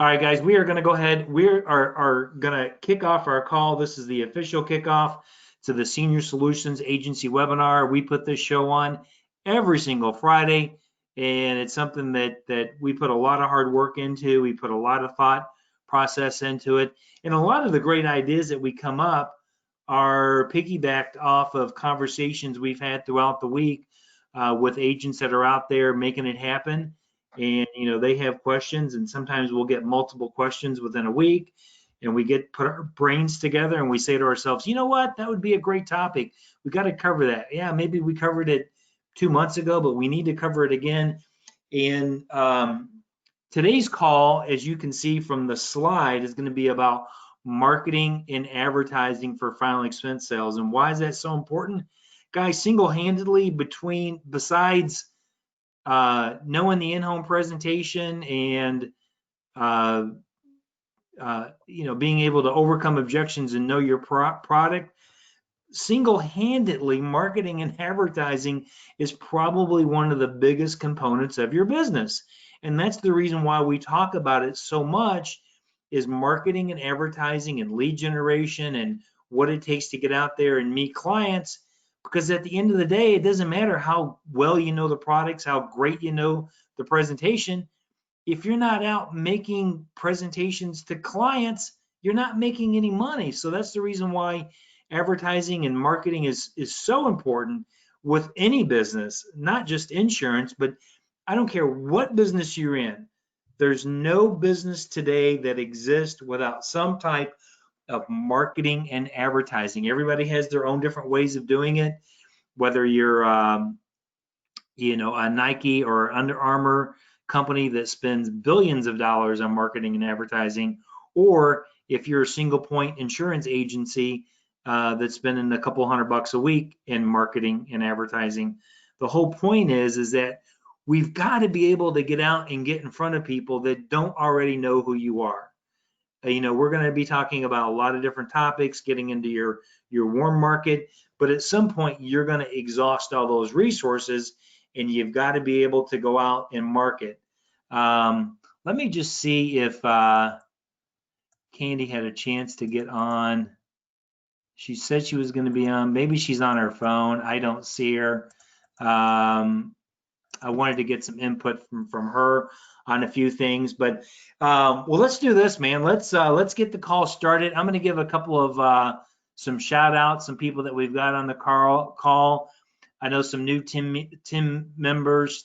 All right, guys, we are going to go ahead. We are going to kick off our call. This is the official kickoff to the Senior Solutions Agency webinar. We put this show on every single Friday, and it's something that we put a lot of hard work into. We put a lot of thought process into it, and a lot of the great ideas that we come up are piggybacked off of conversations we've had throughout the week with agents that are out there making it happen. And they have questions, and sometimes we'll get multiple questions within a week, and we put our brains together and we say to ourselves, you know what, that would be a great topic. We got to cover that. Yeah, maybe we covered it 2 months ago, but we need to cover it again. And today's call, as you can see from the slide, is going to be about marketing and advertising for final expense sales. And why is that so important? Guys, single-handedly, besides knowing the in-home presentation and being able to overcome objections and know your product, single-handedly, marketing and advertising is probably one of the biggest components of your business. And that's the reason why we talk about it so much, is marketing and advertising and lead generation and what it takes to get out there and meet clients. Because at the end of the day, it doesn't matter how well you know the products, how great you know the presentation. If you're not out making presentations to clients, you're not making any money. So that's the reason why advertising and marketing is so important with any business, not just insurance, but I don't care what business you're in. There's no business today that exists without some type of marketing and advertising. Everybody has their own different ways of doing it, whether you're a Nike or Under Armour company that spends billions of dollars on marketing and advertising, or if you're a single point insurance agency that's spending a couple $100 a week in marketing and advertising. The whole point is that we've got to be able to get out and get in front of people that don't already know who you are. We're going to be talking about a lot of different topics, getting into your warm market, but at some point you're going to exhaust all those resources, and you've got to be able to go out and market. Let me just see if Candy had a chance to get on. She said she was going to be on. Maybe she's on her phone. I don't see her. I wanted to get some input from her on a few things, but well, let's do this, man. Let's get the call started. I'm going to give a couple of some shout outs, some people that we've got on the call. I know some new team members.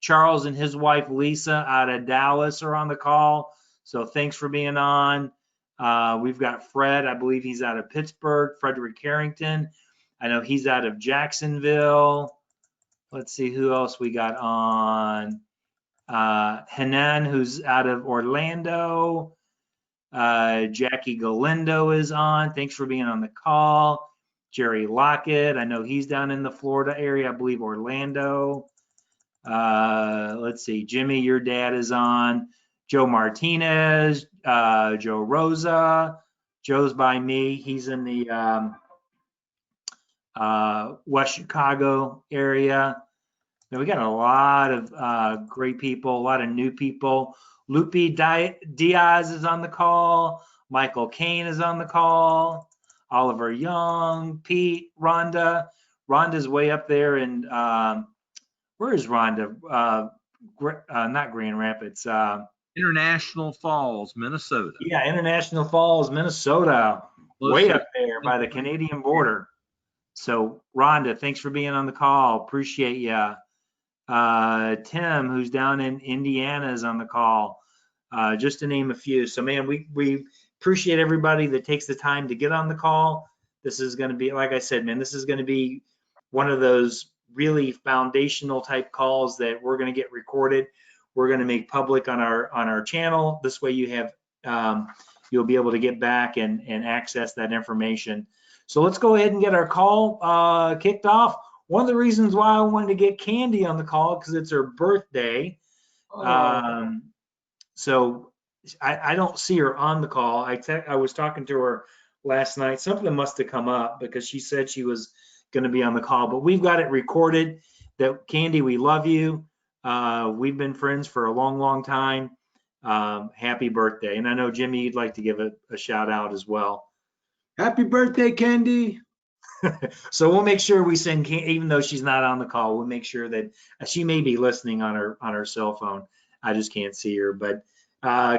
Charles and his wife Lisa out of Dallas are on the call, so thanks for being on. We've got Fred. I believe he's out of Pittsburgh. Frederick Carrington. I know he's out of Jacksonville. Let's see who else we got on. Hanan, who's out of Orlando. Jackie Galindo is on. Thanks for being on the call. Jerry Lockett, I know he's down in the Florida area, I believe Orlando. Let's see, Jimmy, your dad is on. Joe Martinez, Joe Rosa. Joe's by me. He's in the West Chicago area. Now we got a lot of great people, a lot of new people. Lupe Diaz is on the call. Michael Kane is on the call. Oliver Young, Pete, Rhonda. Rhonda's way up there in, where is Rhonda? Not Grand Rapids. International Falls, Minnesota. Yeah, International Falls, Minnesota. Way up there by the Canadian border. So Rhonda, thanks for being on the call. Appreciate you. Tim, who's down in Indiana, is on the call. Just to name a few. So man, we appreciate everybody that takes the time to get on the call. This is going to be, like I said, man, this is going to be one of those really foundational type calls that we're going to get recorded. We're going to make public on our channel. This way you have you'll be able to get back and access that information. So let's go ahead and get our call kicked off. One of the reasons why I wanted to get Candy on the call, because it's her birthday. So I don't see her on the call. I was talking to her last night. Something must have come up because she said she was going to be on the call, but we've got it recorded. That Candy, we love you. We've been friends for a long, long time. happy birthday. And I know, Jimmy, you'd like to give a shout out as well. Happy birthday, Candy. So we'll make sure we send, even though she's not on the call, we'll make sure that she may be listening on her cell phone. I just can't see her. But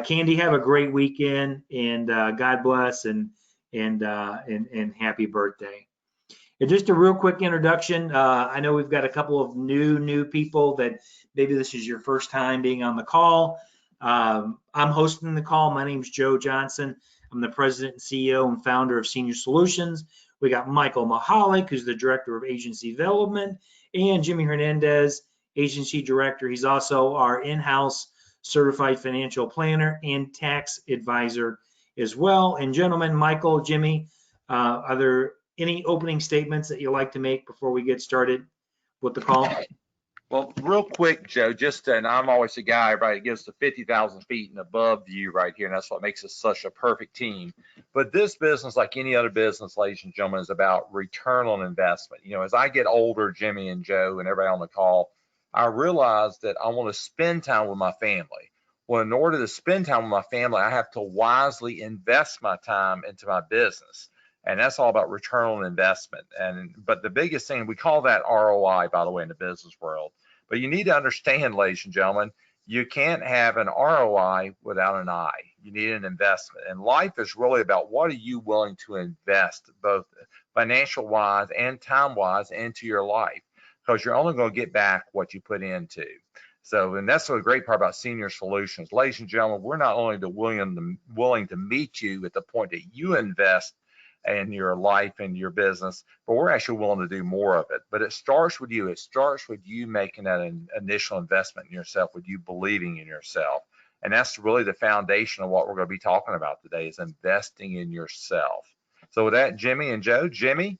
Candy, have a great weekend, and God bless, and happy birthday. And just a real quick introduction. I know we've got a couple of new people that maybe this is your first time being on the call. I'm hosting the call. My name's Joe Johnson. I'm the president and CEO and founder of Senior Solutions. We got Michael Mahalik, who's the director of agency development, and Jimmy Hernandez, agency director. He's also our in-house certified financial planner and tax advisor as well. And gentlemen, Michael, Jimmy, are there any opening statements that you like to make before we get started with the call? Well, real quick, Joe, and I'm always the guy, right, it gives the 50,000 feet and above view right here, and that's what makes us such a perfect team. But this business, like any other business, ladies and gentlemen, is about return on investment. You know, as I get older, Jimmy and Joe and everybody on the call, I realize that I want to spend time with my family. Well, in order to spend time with my family, I have to wisely invest my time into my business. And that's all about return on investment. But the biggest thing, we call that ROI, by the way, in the business world. But you need to understand, ladies and gentlemen, you can't have an ROI without an I. You need an investment. And life is really about what are you willing to invest, both financial-wise and time-wise, into your life, because you're only going to get back what you put into. So, and that's the great part about Senior Solutions. Ladies and gentlemen, we're not only willing to meet you at the point that you invest in your life and your business, but we're actually willing to do more of it. But it starts with you. It starts with you making that initial investment in yourself, with you believing in yourself. And that's really the foundation of what we're going to be talking about today, is investing in yourself. So with that, Jimmy and Joe. Jimmy?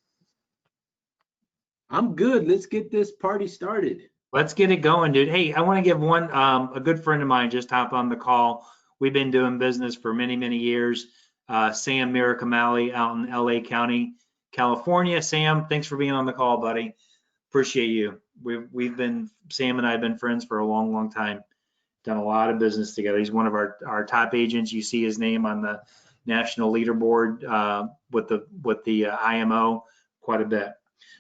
I'm good. Let's get this party started. Let's get it going, dude. Hey, I want to give one, a good friend of mine just hopped on the call. We've been doing business for many years. Sam Mirakamali out in LA County, California. Sam, thanks for being on the call, buddy. Appreciate you. Sam and I have been friends for a long time. Done a lot of business together. He's one of our top agents. You see his name on the national leaderboard with the IMO quite a bit.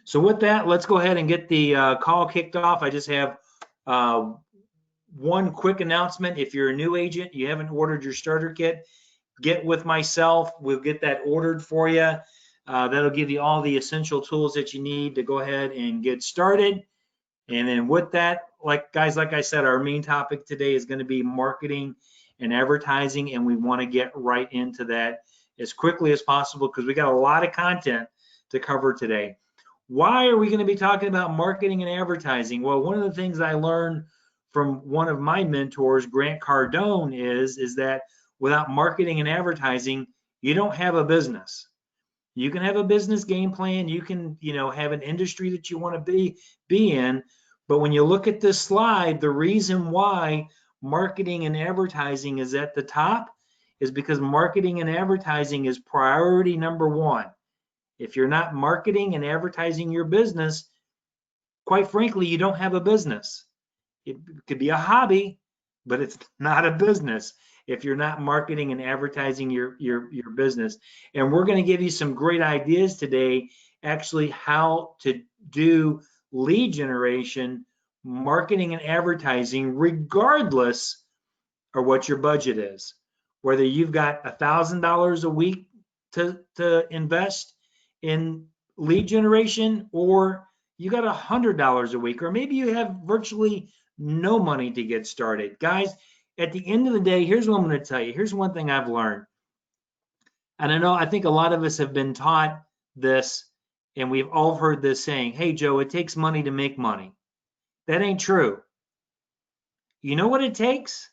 So with that, let's go ahead and get the call kicked off. I just have one quick announcement. If you're a new agent, you haven't ordered your starter kit, get with myself. We'll get that ordered for you. That'll give you all the essential tools that you need to go ahead and get started. And then with that, like I said, our main topic today is going to be marketing and advertising, and we want to get right into that as quickly as possible because we got a lot of content to cover today. Why are we going to be talking about marketing and advertising? Well, one of the things I learned from one of my mentors, Grant Cardone, is that without marketing and advertising, you don't have a business. You can have a business game plan. You can, have an industry that you want to be in. But when you look at this slide, the reason why marketing and advertising is at the top is because marketing and advertising is priority number one. If you're not marketing and advertising your business, quite frankly, you don't have a business. It could be a hobby, but it's not a business if you're not marketing and advertising your business. And we're going to give you some great ideas today, actually how to do lead generation, marketing and advertising, regardless of what your budget is. Whether you've got $1,000 a week to invest in lead generation, or you got $100 a week, or maybe you have virtually no money to get started. Guys, at the end of the day, here's what I'm going to tell you. Here's one thing I've learned. And I think a lot of us have been taught this, and we've all heard this saying, hey, Joe, it takes money to make money. That ain't true. You know what it takes?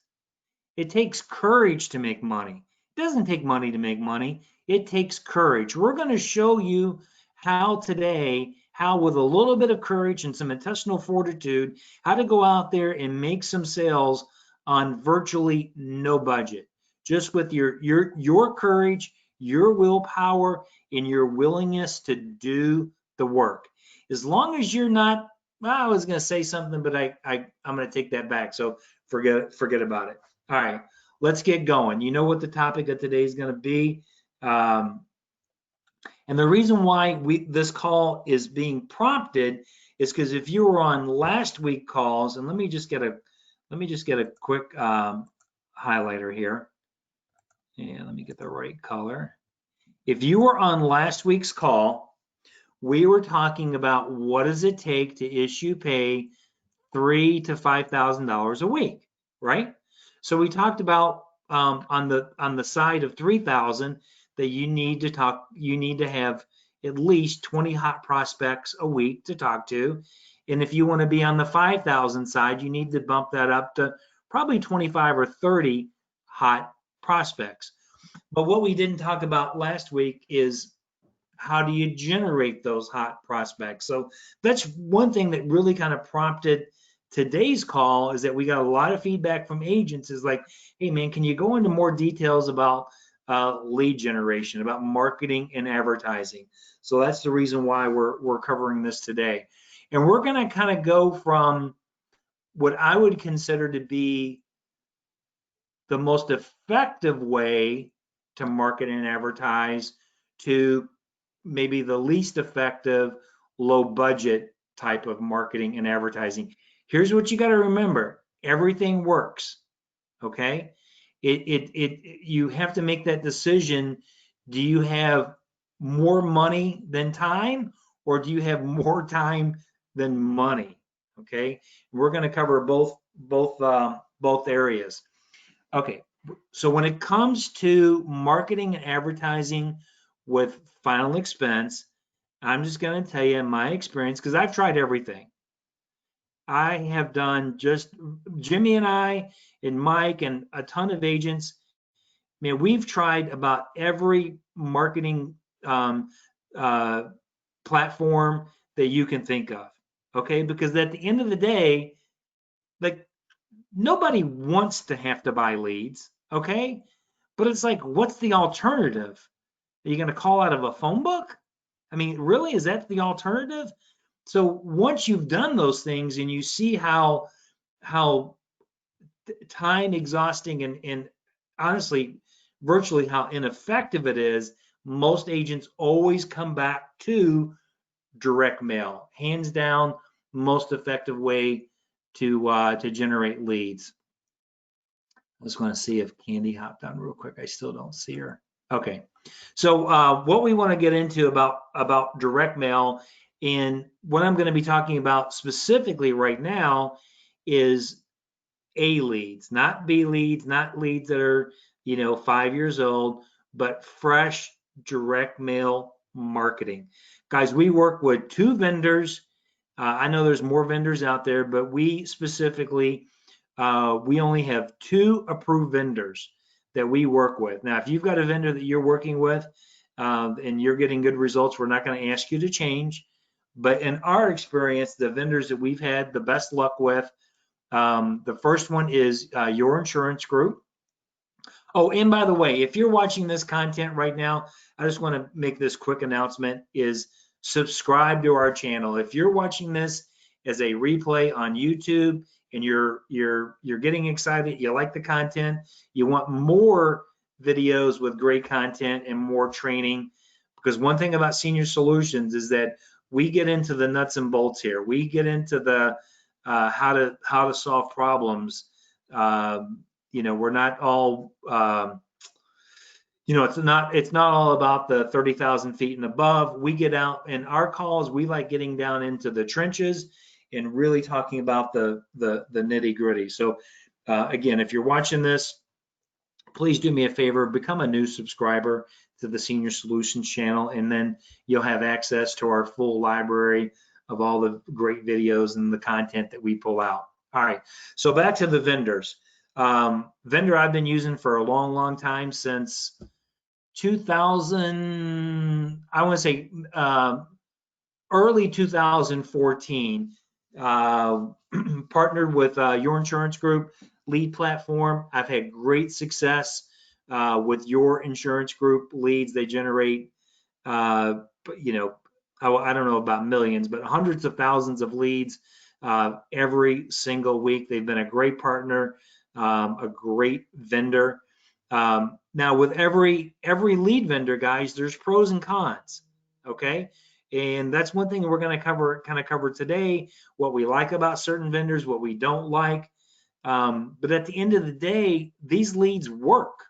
It takes courage to make money. It doesn't take money to make money. It takes courage. We're going to show you how today, how with a little bit of courage and some intestinal fortitude, how to go out there and make some sales on virtually no budget, just with your courage, your willpower, and your willingness to do the work. As long as you're not, I was going to say something, but I'm going to take that back. So forget about it. All right, let's get going. You know what the topic of today is going to be. And the reason why this call is being prompted is because if you were on last week calls, and let me just get a quick highlighter here. And let me get the right color. If you were on last week's call, we were talking about what does it take to issue pay $3,000 to $5,000 a week, right? So we talked about on the side of 3,000 that you need to have at least 20 hot prospects a week to talk to, and if you want to be on the 5,000 side, you need to bump that up to probably 25 or 30 hot prospects. But what we didn't talk about last week is how do you generate those hot prospects? So that's one thing that really kind of prompted today's call, is that we got a lot of feedback from agents is like, hey man, can you go into more details about lead generation, about marketing and advertising? So that's the reason why we're covering this today. And we're going to kind of go from what I would consider to be the most effective way to market and advertise to maybe the least effective, low budget type of marketing and advertising. Here's what you got to remember. Everything works, okay? You have to make that decision. Do you have more money than time, or do you have more time than money? Okay, we're going to cover both areas. Okay, so when it comes to marketing and advertising with final expense, I'm just going to tell you my experience, because I've tried everything. I have done, just Jimmy and I and Mike and a ton of agents, man, we've tried about every marketing platform that you can think of, okay? Because at the end of the day, like, nobody wants to have to buy leads, okay? But it's like, what's the alternative? Are you going to call out of a phone book? I mean, really, is that the alternative? So once you've done those things and you see how time exhausting and honestly, virtually how ineffective it is, most agents always come back to direct mail. Hands down, most effective way to generate leads. I just want to see if Candy hopped on real quick. I still don't see her. Okay. So what we want to get into about direct mail, and what I'm going to be talking about specifically right now, is A leads, not B leads, not leads that are 5 years old, but fresh direct mail marketing. Guys, we work with 2 vendors. I know there's more vendors out there, but we specifically, we only have 2 approved vendors that we work with. Now, if you've got a vendor that you're working with and you're getting good results, we're not going to ask you to change. But in our experience, the vendors that we've had the best luck with, the first one is Your Insurance Group. Oh, and by the way, if you're watching this content right now, I just want to make this quick announcement, is subscribe to our channel. If you're watching this as a replay on YouTube and you're getting excited, you like the content, you want more videos with great content and more training, because one thing about Senior Solutions is that we get into the nuts and bolts here. We get into the how to solve problems. We're not all it's not all about the 30,000 feet and above. We get out in our calls, we like getting down into the trenches and really talking about the nitty gritty. So again, if you're watching this, please do me a favor, become a new subscriber to the Senior Solutions channel, and then you'll have access to our full library of all the great videos and the content that we pull out. All right, so back to the vendors. Vendor I've been using for a long time, since 2000, I want to say early 2014, partnered with Your Insurance Group lead platform. I've had great success with Your Insurance Group leads. They generate, I don't know about millions, but hundreds of thousands of leads every single week. They've been a great partner. a great vendor. Now with every lead vendor, guys, there's pros and cons, okay? And that's one thing we're going to cover today, what we like about certain vendors, what we don't like. But at the end of the day, these leads work.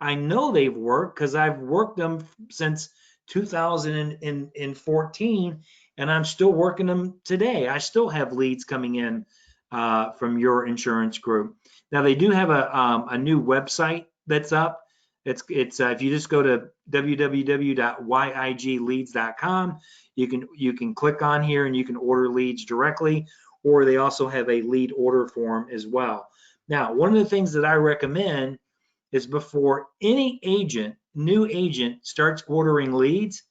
I know they've worked because I've worked them since 2014, and I'm still working them today. I still have leads coming in from your insurance group. Now they do have a new website that's up. It's if you just go to www.yigleads.com, you can click on here and you can order leads directly, or they also have a lead order form as well. Now, one of the things that I recommend is before any new agent starts ordering leads,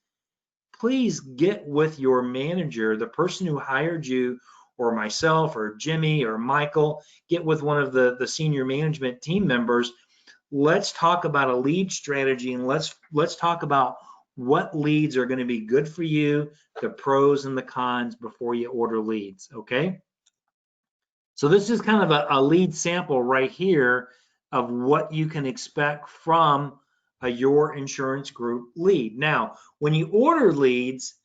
please get with your manager, the person who hired you, or myself, or Jimmy, or Michael, get with one of the senior management team members. Let's talk about a lead strategy, and let's talk about what leads are going to be good for you, the pros and the cons before you order leads, okay? So this is kind of a lead sample right here of what you can expect from your insurance group lead. Now, when you order leads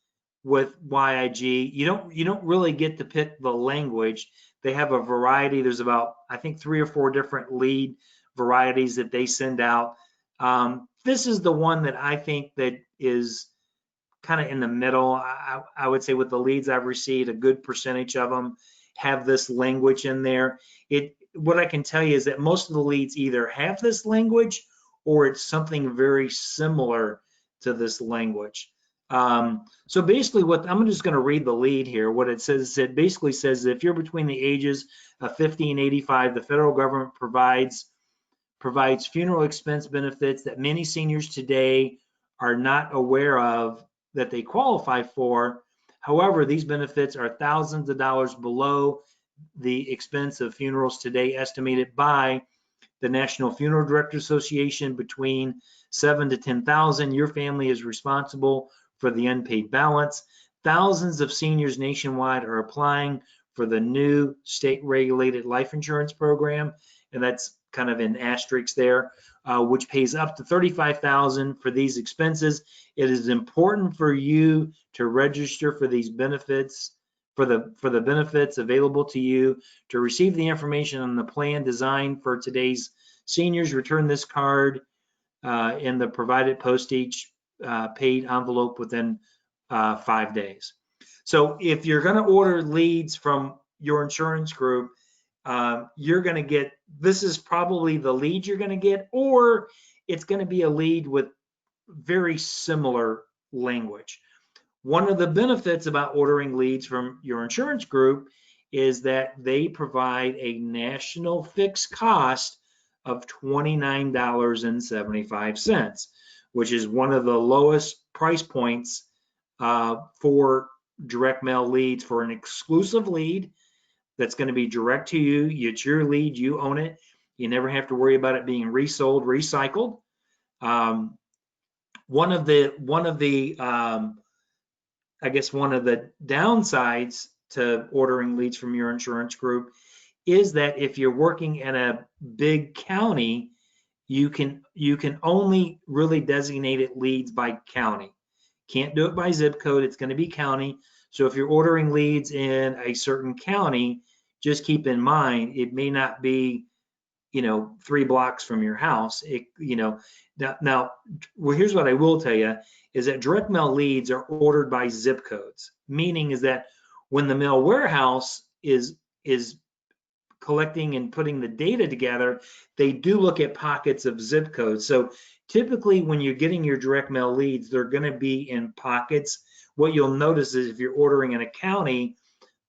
with YIG, you don't really get to pick the language. They have a variety. There's about, I think, 3 or 4 different lead varieties that they send out. This is the one that I think that is kind of in the middle. I would say with the leads I've received, a good percentage of them have this language in there. What I can tell you is that most of the leads either have this language or it's something very similar to this language. So basically I'm just going to read the lead here. What it says, it basically says that if you're between the ages of 50 and 85, the federal government provides funeral expense benefits that many seniors today are not aware of that they qualify for. However, these benefits are thousands of dollars below the expense of funerals today, estimated by the National Funeral Directors Association between 7 to 10,000. Your family is responsible for the unpaid balance. Thousands of seniors nationwide are applying for the new state-regulated life insurance program, and that's kind of in asterisks there, which pays up to $35,000 for these expenses. It is important for you to register for these benefits, for the benefits available to you. To receive the information on the plan designed for today's seniors, return this card in the provided postage paid envelope within 5 days. So if you're going to order leads from your insurance group, you're going to get, this is probably the lead you're going to get, or it's going to be a lead with very similar language. One of the benefits about ordering leads from your insurance group is that they provide a national fixed cost of $29.75, which is one of the lowest price points for direct mail leads. For an exclusive lead that's going to be direct to you, it's your lead, you own it. You never have to worry about it being resold, recycled. One of the downsides to ordering leads from your insurance group is that if you're working in a big county, you can only really designate it leads by county. Can't do it by zip code. It's going to be county. So if you're ordering leads in a certain county, just keep in mind it may not be 3 blocks from your house. Now, well, here's what I will tell you is that direct mail leads are ordered by zip codes, meaning is that when the mail warehouse is collecting and putting the data together, they do look at pockets of zip codes. So typically when you're getting your direct mail leads, they're going to be in pockets. What you'll notice is if you're ordering in a county,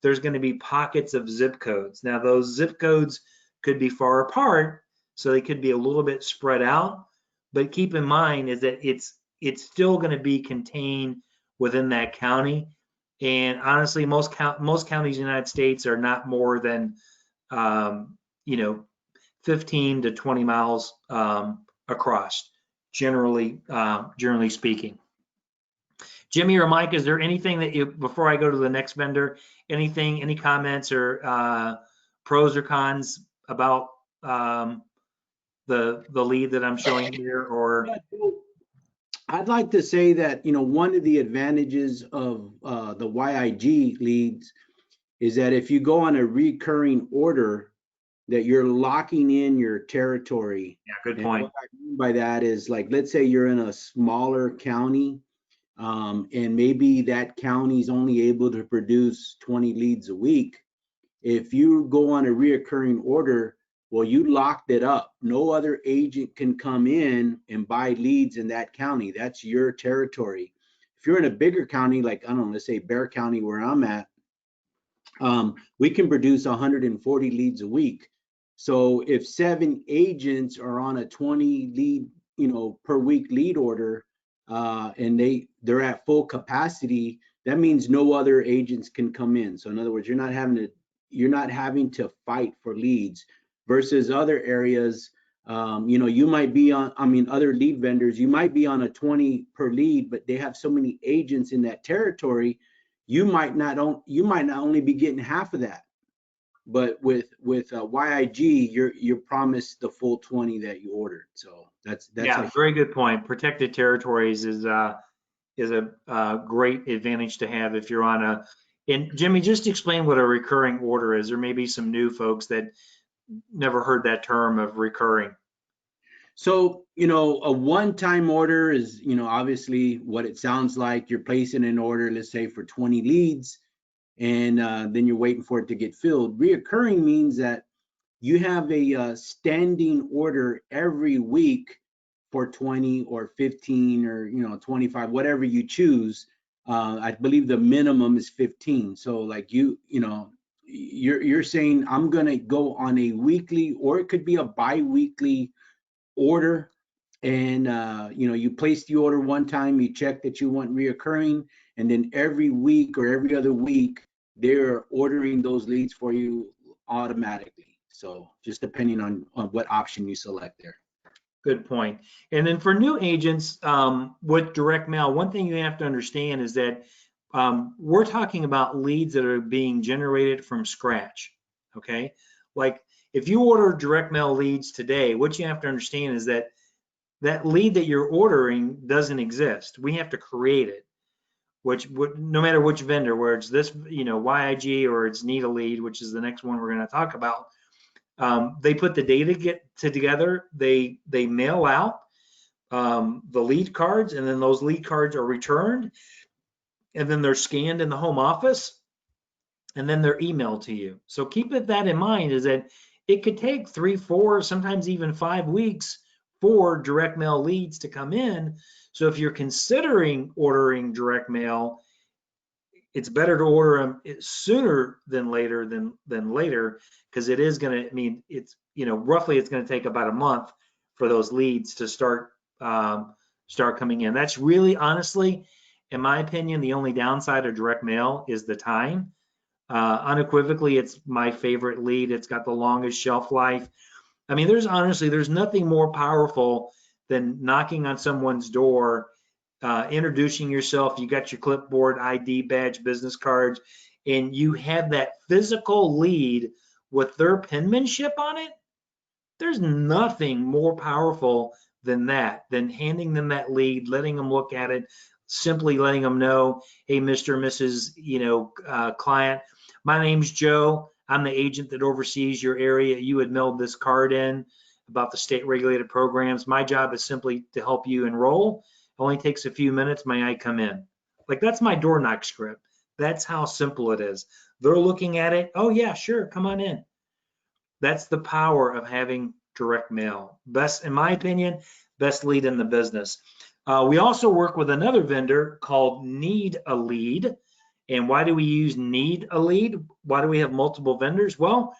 there's going to be pockets of zip codes. Now those zip codes could be far apart, so they could be a little bit spread out, but keep in mind is that it's still going to be contained within that county. And honestly, most counties in the United States are not more than 15 to 20 miles across, generally speaking. Jimmy or Mike, is there anything that before I go to the next vendor, any comments or pros or cons about the lead that I'm showing here, or? I'd like to say that, one of the advantages of the YIG leads is that if you go on a recurring order, that you're locking in your territory. Yeah, good And point. what I mean by that is, like, let's say you're in a smaller county, and maybe that county's only able to produce 20 leads a week. If you go on a reoccurring order, well, you locked it up. No other agent can come in and buy leads in that county. That's your territory. If you're in a bigger county, like, I don't know, let's say Bear County, where I'm at, we can produce 140 leads a week. So if 7 agents are on a 20 lead, per week lead order, and they're at full capacity, that means no other agents can come in. So in other words, you're not having to fight for leads versus other areas. You might be on, other lead vendors, you might be on a 20 per lead, but they have so many agents in that territory, you might not only be getting half of that. But with YIG, you're promised the full 20 that you ordered. So that's Yeah, very good point. Protected territories is a great advantage to have if you're on a. And Jimmy, just explain what a recurring order is. There may be some new folks that never heard that term of recurring. So, a one-time order is, obviously what it sounds like. You're placing an order, let's say, for 20 leads, and then you're waiting for it to get filled. Reoccurring means that you have a standing order every week for 20 or 15 or 25, whatever you choose. I believe the minimum is 15. So like you're saying I'm gonna go on a weekly, or it could be a bi-weekly order, and you place the order one time, you check that you want reoccurring, and then every week or every other week they're ordering those leads for you automatically. So just depending on what option you select there. Good point. And then for new agents with direct mail, one thing you have to understand is that we're talking about leads that are being generated from scratch. Okay, like if you order direct mail leads today, what you have to understand is that that lead that you're ordering doesn't exist. We have to create it, which no matter which vendor, where it's this, YIG, or it's Need a Lead, which is the next one we're going to talk about. They put the data together. They mail out the lead cards, and then those lead cards are returned, and then they're scanned in the home office, and then they're emailed to you. So keep that in mind, is that it could take 3, 4, sometimes even 5 weeks for direct mail leads to come in. So if you're considering ordering direct mail, it's better to order them sooner than later because it is going to it's roughly it's going to take about a month for those leads to start coming in. That's really, honestly, in my opinion, the only downside of direct mail is the time. Unequivocally, it's my favorite lead. It's got the longest shelf life. There's nothing more powerful than knocking on someone's door, introducing yourself. You got your clipboard, ID badge, business cards, and you have that physical lead with their penmanship on it. There's nothing more powerful than that, than handing them that lead, letting them look at it, simply letting them know, hey, Mr. and Mrs. Client, my name's Joe. I'm the agent that oversees your area. You had mailed this card in about the state regulated programs. My job is simply to help you enroll. It only takes a few minutes. May I come in? Like, that's my door knock script. That's how simple it is. They're looking at it. Oh yeah, sure, come on in. That's the power of having direct mail. Best, in my opinion, best lead in the business. We also work with another vendor called Need a Lead. And why do we use Need a Lead? Why do we have multiple vendors? Well,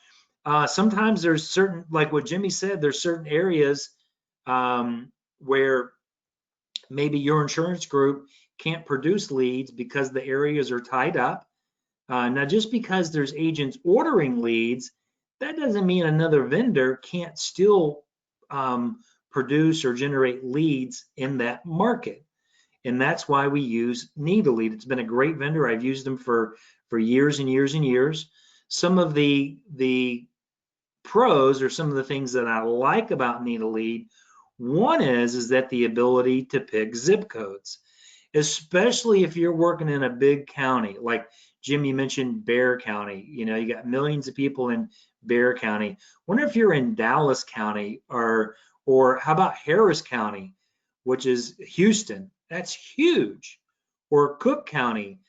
sometimes there's certain, like what Jimmy said, there's certain areas where maybe your insurance group can't produce leads because the areas are tied up. Now, just because there's agents ordering leads, that doesn't mean another vendor can't still produce or generate leads in that market. And that's why we use Need a Lead. It's been a great vendor. I've used them for years and years and years. Some of the pros or some of the things that I like about Need a Lead. One is that the ability to pick zip codes, especially if you're working in a big county. Like Jim, you mentioned Bexar County. You know, you got millions of people in Bexar County. Wonder if you're in Dallas County, or how about Harris County, which is Houston? That's huge. Or Cook County,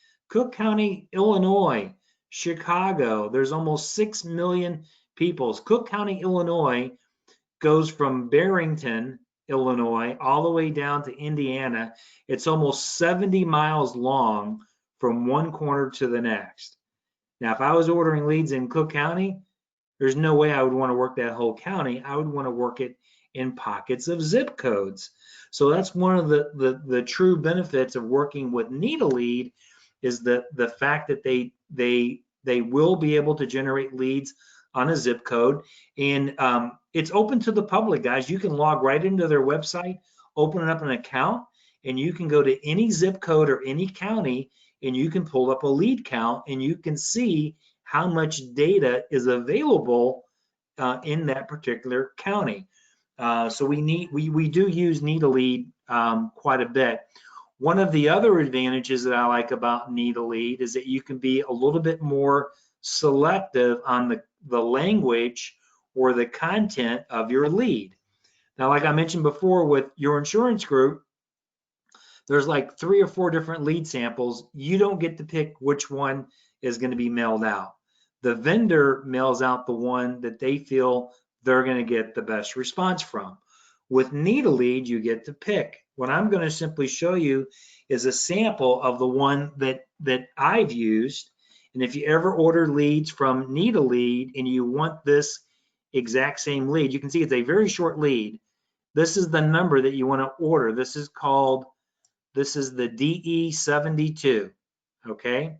Illinois, Chicago. There's almost 6 million people. Cook County, Illinois goes from Barrington, Illinois, all the way down to Indiana. It's almost 70 miles long from one corner to the next. Now, if I was ordering leads in Cook County, there's no way I would want to work that whole county. I would want to work it in pockets of zip codes. So that's one of the true benefits of working with Need a Lead, is the fact that they will be able to generate leads on a zip code. And it's open to the public, guys. You can log right into their website, open up an account, and you can go to any zip code or any county, and you can pull up a lead count, and you can see how much data is available in that particular county. So we do use Need a Lead quite a bit. One of the other advantages that I like about Need a Lead is that you can be a little bit more selective on the language or the content of your lead. Now, like I mentioned before with Your Insurance Group, there's like 3 or 4 different lead samples. You don't get to pick which one is going to be mailed out. The vendor mails out the one that they feel they're going to get the best response from. With Need a Lead, you get to pick. What I'm going to simply show you is a sample of the one that I've used. And if you ever order leads from Need a Lead and you want this exact same lead, you can see it's a very short lead. This is the number that you want to order. This is the DE72, okay?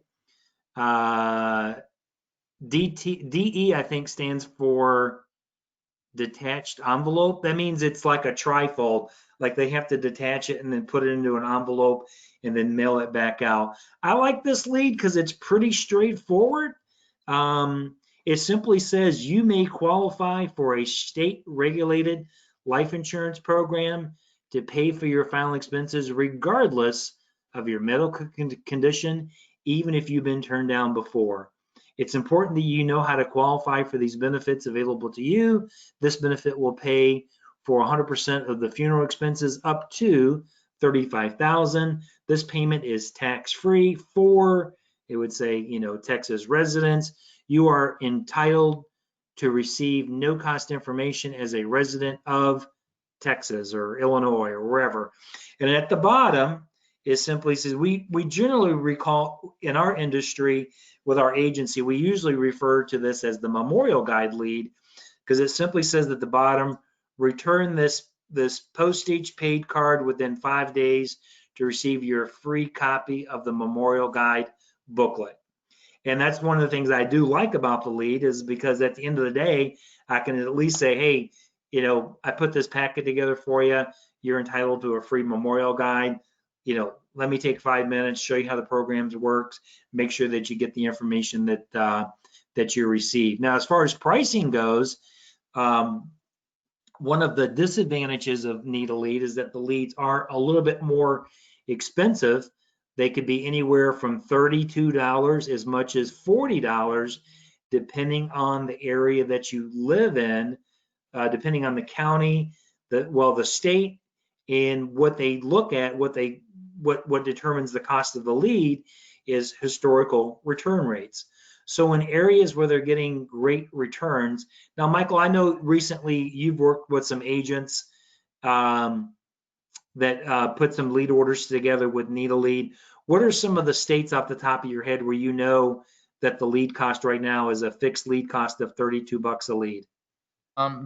DE, I think, stands for detached envelope. That means it's like a trifold, like they have to detach it and then put it into an envelope and then mail it back out. I like this lead because it's pretty straightforward. It simply says you may qualify for a state-regulated life insurance program to pay for your final expenses regardless of your medical condition, even if you've been turned down before. It's important that you know how to qualify for these benefits available to you. This benefit will pay for 100% of the funeral expenses up to $35,000. This payment is tax-free for, it would say, Texas residents. You are entitled to receive no-cost information as a resident of Texas or Illinois or wherever. And at the bottom, it simply says, we generally recall in our industry with our agency, we usually refer to this as the Memorial Guide lead, because it simply says at the bottom, return this postage paid card within 5 days to receive your free copy of the Memorial Guide booklet. And that's one of the things I do like about the lead, is because at the end of the day, I can at least say, hey, I put this packet together for you. You're entitled to a free Memorial Guide. Let me take 5 minutes, show you how the programs works, make sure that you get the information that you receive. Now, as far as pricing goes, one of the disadvantages of Need a Lead is that the leads are a little bit more expensive. They could be anywhere from $32 as much as $40, depending on the area that you live in, depending on the county, the state, and what they look at, what determines the cost of the lead is historical return rates. So in areas where they're getting great returns, now, Michael, I know recently you've worked with some agents that put some lead orders together with Need a Lead. What are some of the states off the top of your head where you know that the lead cost right now is a fixed lead cost of $32 a lead?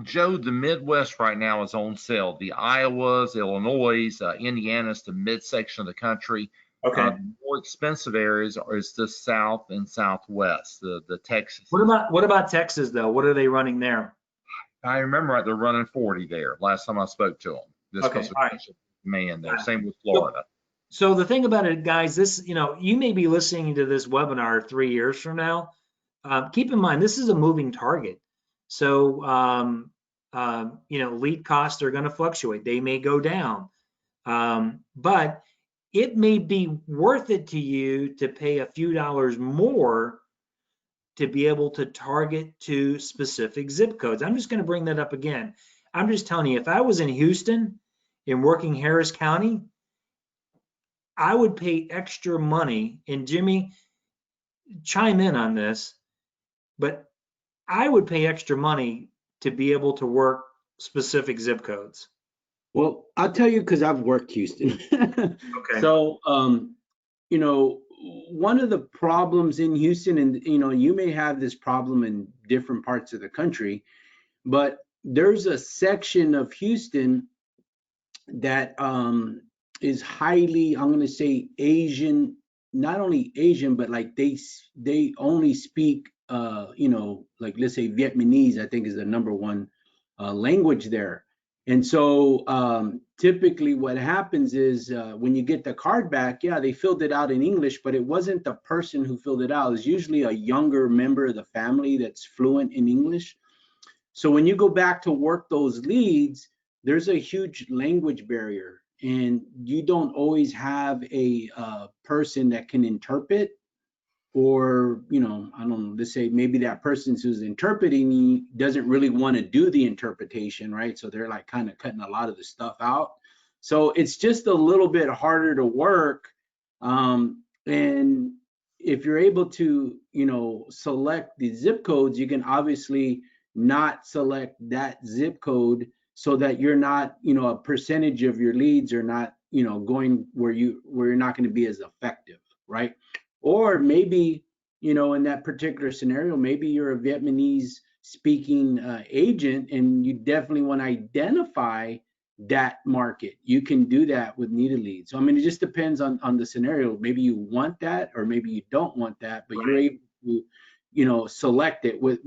Joe, the Midwest right now is on sale. The Iowas, Illinois, Indiana's the midsection of the country. Okay. More expensive areas is the South and Southwest, the Texas. What about Texas though? What are they running there? I remember they're running 40 there last time I spoke to them. Just Okay, all right. Man there. Same with Florida. So the thing about it, guys, this, you may be listening to this webinar 3 years from now. Keep in mind, this is a moving target. So, lead costs are going to fluctuate. They may go down. But it may be worth it to you to pay a few dollars more to be able to target to specific zip codes. I'm just going to bring that up again. I'm just telling you, if I was in Houston and working Harris County, I would pay extra money. And Jimmy, chime in on this, but I would pay extra money to be able to work specific zip codes. Well, I'll tell you because I've worked Houston. Okay. So, one of the problems in Houston, and you may have this problem in different parts of the country, but there's a section of Houston that is highly, I'm going to say Asian, not only Asian, but like they only speak, like let's say Vietnamese, I think is the number one language there. And so typically what happens is when you get the card back, yeah, they filled it out in English, but it wasn't the person who filled it out. It's usually a younger member of the family that's fluent in English. So when you go back to work those leads, there's a huge language barrier, and you don't always have a person that can interpret, or I don't know, let's say maybe that person who's interpreting doesn't really want to do the interpretation, right? So they're like kind of cutting a lot of the stuff out. So it's just a little bit harder to work. And if you're able to, select the zip codes, you can obviously not select that zip code so that you're not, a percentage of your leads are not, going where you're not going to be as effective, right? Or maybe, in that particular scenario, maybe you're a Vietnamese speaking agent and you definitely want to identify that market. You can do that with needed leads. So, I mean, it just depends on the scenario. Maybe you want that, or maybe you don't want that, but you're able to, select it with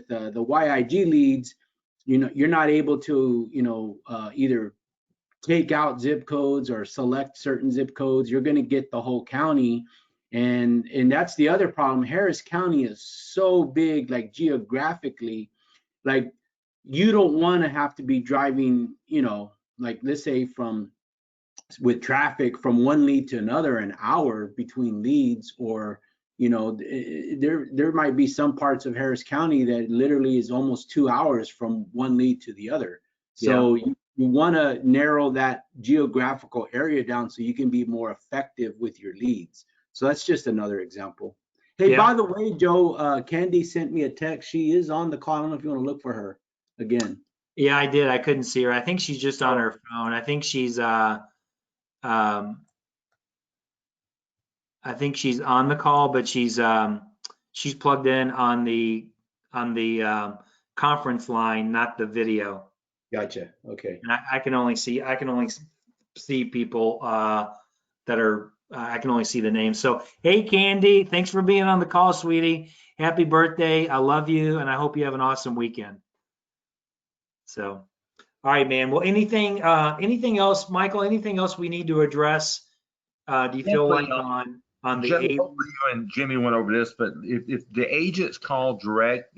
the YIG leads. You're not able to, either take out zip codes or select certain zip codes. You're going to get the whole county. And that's the other problem. Harris County is so big, like geographically, like you don't want to have to be driving, like let's say with traffic from one lead to another, an hour between leads, or there might be some parts of Harris County that literally is almost 2 hours from one lead to the other. So you want to narrow that geographical area down so you can be more effective with your leads. So that's just another example. Hey, by the way, Joe, Candy sent me a text. She is on the call. I don't know if you want to look for her again. Yeah, I did. I couldn't see her. I think she's just on her phone. I think she's on the call, but she's plugged in on the conference line, not the video. Gotcha. Okay. And I can only see people that are I can only see the names. So, hey, Candy, thanks for being on the call, sweetie. Happy birthday. I love you, and I hope you have an awesome weekend. So, all right, man. Well, anything else, Michael? Anything else we need to address? Do you feel like on the Joe, you and Jimmy went over this, but if the agents call direct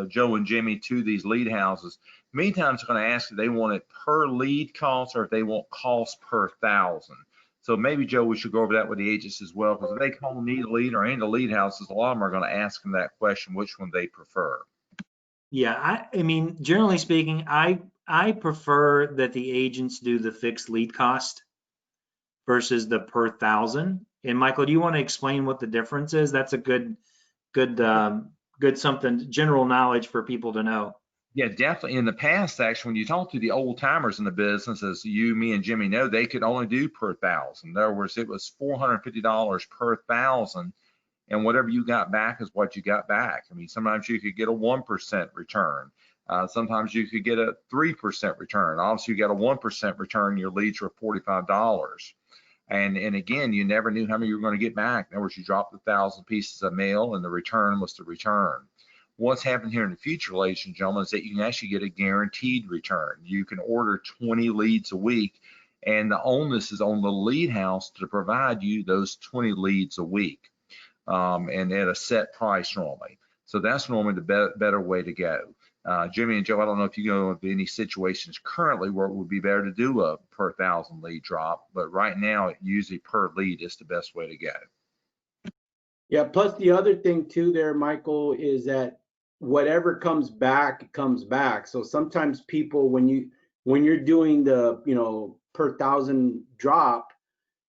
Joe and Jimmy to these lead houses, many times they're going to ask if they want it per lead cost or if they want cost per thousand. So maybe, Joe, we should go over that with the agents as well, because if they call need a lead or any of the lead houses, a lot of them are going to ask them that question, which one they prefer. Yeah, I mean, generally speaking, I prefer that the agents do the fixed lead cost versus the per thousand. And Michael, do you want to explain what the difference is? That's a good something, general knowledge for people to know. Yeah, definitely. In the past, actually, when you talk to the old timers in the business, as you, me, and Jimmy know, they could only do per thousand. In other words, it was $450 per thousand, and whatever you got back is what you got back. I mean, sometimes you could get a 1% return. Sometimes you could get a 3% return. Obviously, you got a 1% return, your leads were $45. And again, you never knew how many you were going to get back. In other words, you dropped 1,000 pieces of mail, and the return was the return. What's happened here in the future, ladies and gentlemen, is that you can actually get a guaranteed return. You can order 20 leads a week, and the onus is on the lead house to provide you those 20 leads a week, and at a set price normally. So that's normally the better way to go. Jimmy and Joe, I don't know if you know of any situations currently where it would be better to do a per 1,000 lead drop, but right now, usually per lead is the best way to go. Yeah, plus the other thing too there, Michael, is that whatever comes back comes back. So sometimes people, when you're doing the, per 1,000 drop,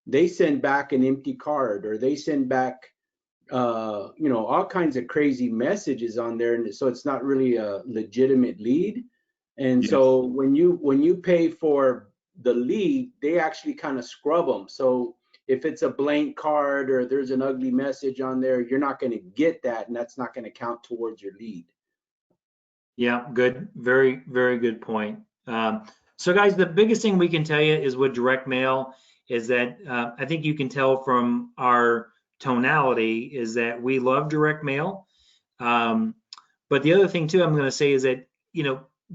they send back an empty card, or they send back all kinds of crazy messages on there, and so it's not really a legitimate lead. And Yes. so when you pay for the lead, they actually kind of scrub them. So if it's a blank card or there's an ugly message on there, you're not going to get that, and that's not going to count towards your lead. Yeah, good. Very, very good point. So guys, the biggest thing we can tell you is with direct mail is that I think you can tell from our tonality is that we love direct mail. But the other thing too, I'm going to say is that,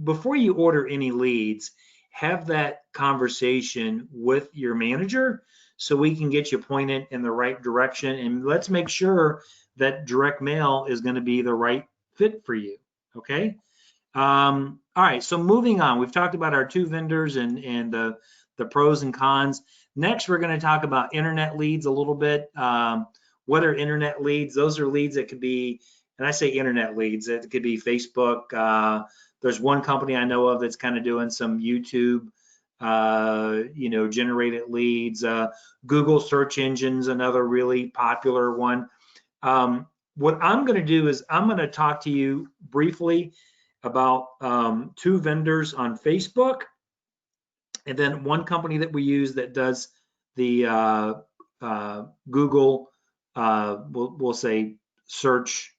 before you order any leads, have that conversation with your manager so we can get you pointed in the right direction. And let's make sure that direct mail is going to be the right fit for you. Okay. All right. So moving on, we've talked about our two vendors and the pros and cons. Next, we're going to talk about internet leads a little bit. What are internet leads? Those are leads that could be, and I say internet leads, it could be Facebook. There's one company I know of that's kind of doing some YouTube, generated leads. Google search engines, another really popular one. What I'm going to do is I'm going to talk to you briefly about two vendors on Facebook, and then one company that we use that does the Google, we'll say search,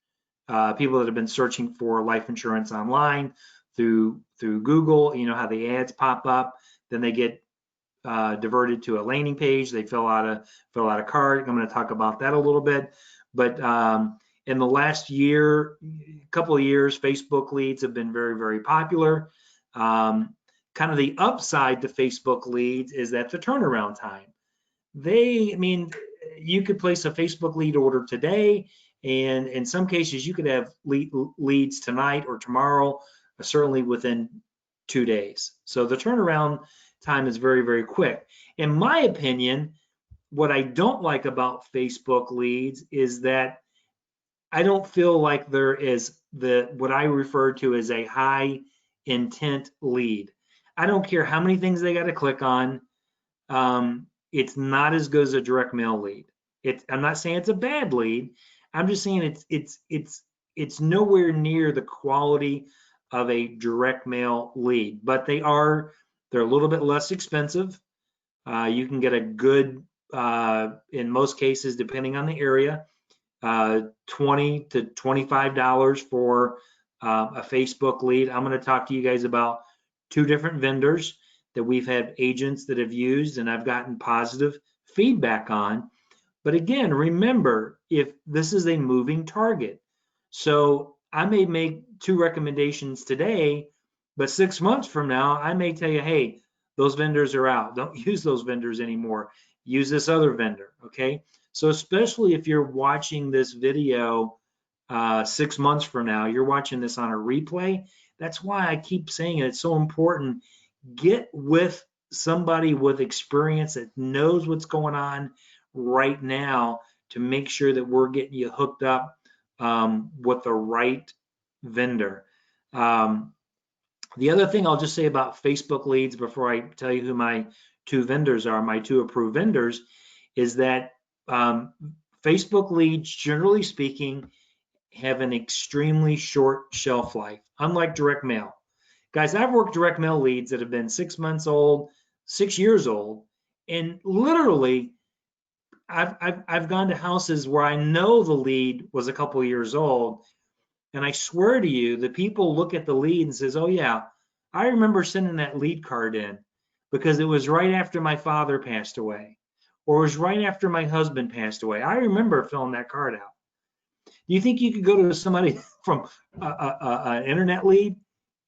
people that have been searching for life insurance online through Google. You know how the ads pop up, then they get diverted to a landing page. They fill out a card. I'm going to talk about that a little bit, but in the last couple of years, Facebook leads have been very, very popular. Kind of the upside to Facebook leads is that the turnaround time. You could place a Facebook lead order today, and in some cases, you could have leads tonight or tomorrow, certainly within 2 days. So the turnaround time is very, very quick. In my opinion, what I don't like about Facebook leads is that I don't feel like there is what I refer to as a high intent lead. I don't care how many things they got to click on. It's not as good as a direct mail lead. I'm not saying it's a bad lead. I'm just saying it's nowhere near the quality of a direct mail lead, but they're a little bit less expensive. You can get a good, in most cases, depending on the area, $20 to $25 for a Facebook lead. I'm going to talk to you guys about two different vendors that we've had agents that have used and I've gotten positive feedback on. But again, remember, if this is a moving target, so I may make two recommendations today, but 6 months from now, I may tell you, hey, those vendors are out. Don't use those vendors anymore. Use this other vendor, okay? So especially if you're watching this video 6 months from now, you're watching this on a replay. That's why I keep saying it's so important. Get with somebody with experience that knows what's going on right now to make sure that we're getting you hooked up with the right vendor. The other thing I'll just say about Facebook leads before I tell you who my two vendors are, my two approved vendors, is that Facebook leads, generally speaking, have an extremely short shelf life, unlike direct mail. Guys, I've worked direct mail leads that have been 6 months old, 6 years old, and literally I've gone to houses where I know the lead was a couple of years old, and I swear to you, the people look at the lead and says, oh yeah, I remember sending that lead card in because it was right after my father passed away, or it was right after my husband passed away. I remember filling that card out. Do you think you could go to somebody from an internet lead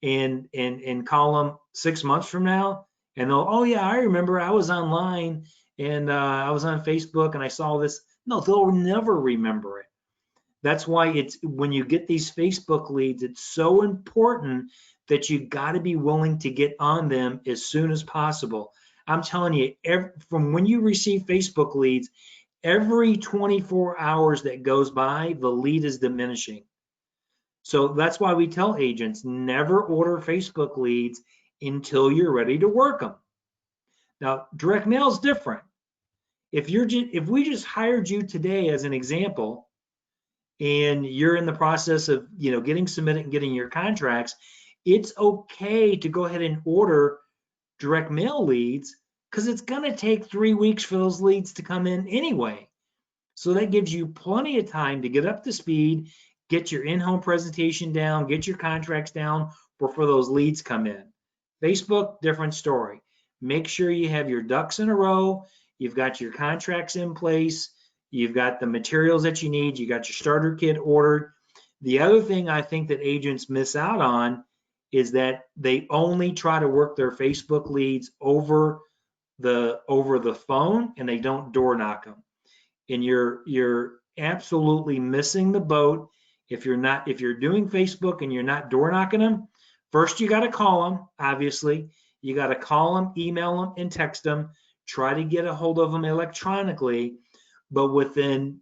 and call them 6 months from now and they'll, oh yeah, I remember I was online and I was on Facebook and I saw this? No, they'll never remember it. That's why it's when you get these Facebook leads, it's so important that you got to be willing to get on them as soon as possible. I'm telling you, from when you receive Facebook leads, every 24 hours that goes by, the lead is diminishing. So that's why we tell agents never order Facebook leads until you're ready to work them. Now, direct mail is different. If we just hired you today as an example, and you're in the process of getting submitted and getting your contracts, it's okay to go ahead and order direct mail leads because it's going to take 3 weeks for those leads to come in anyway. So that gives you plenty of time to get up to speed, get your in-home presentation down, get your contracts down before those leads come in. Facebook, different story. Make sure you have your ducks in a row. You've got your contracts in place. You've got the materials that you need. You got your starter kit ordered. The other thing I think that agents miss out on is that they only try to work their Facebook leads over the phone, and they don't door knock them. And you're absolutely missing the boat if you're doing Facebook and you're not door knocking them. First, you got to call them. Obviously, you got to call them, email them, and text them. Try to get a hold of them electronically, but within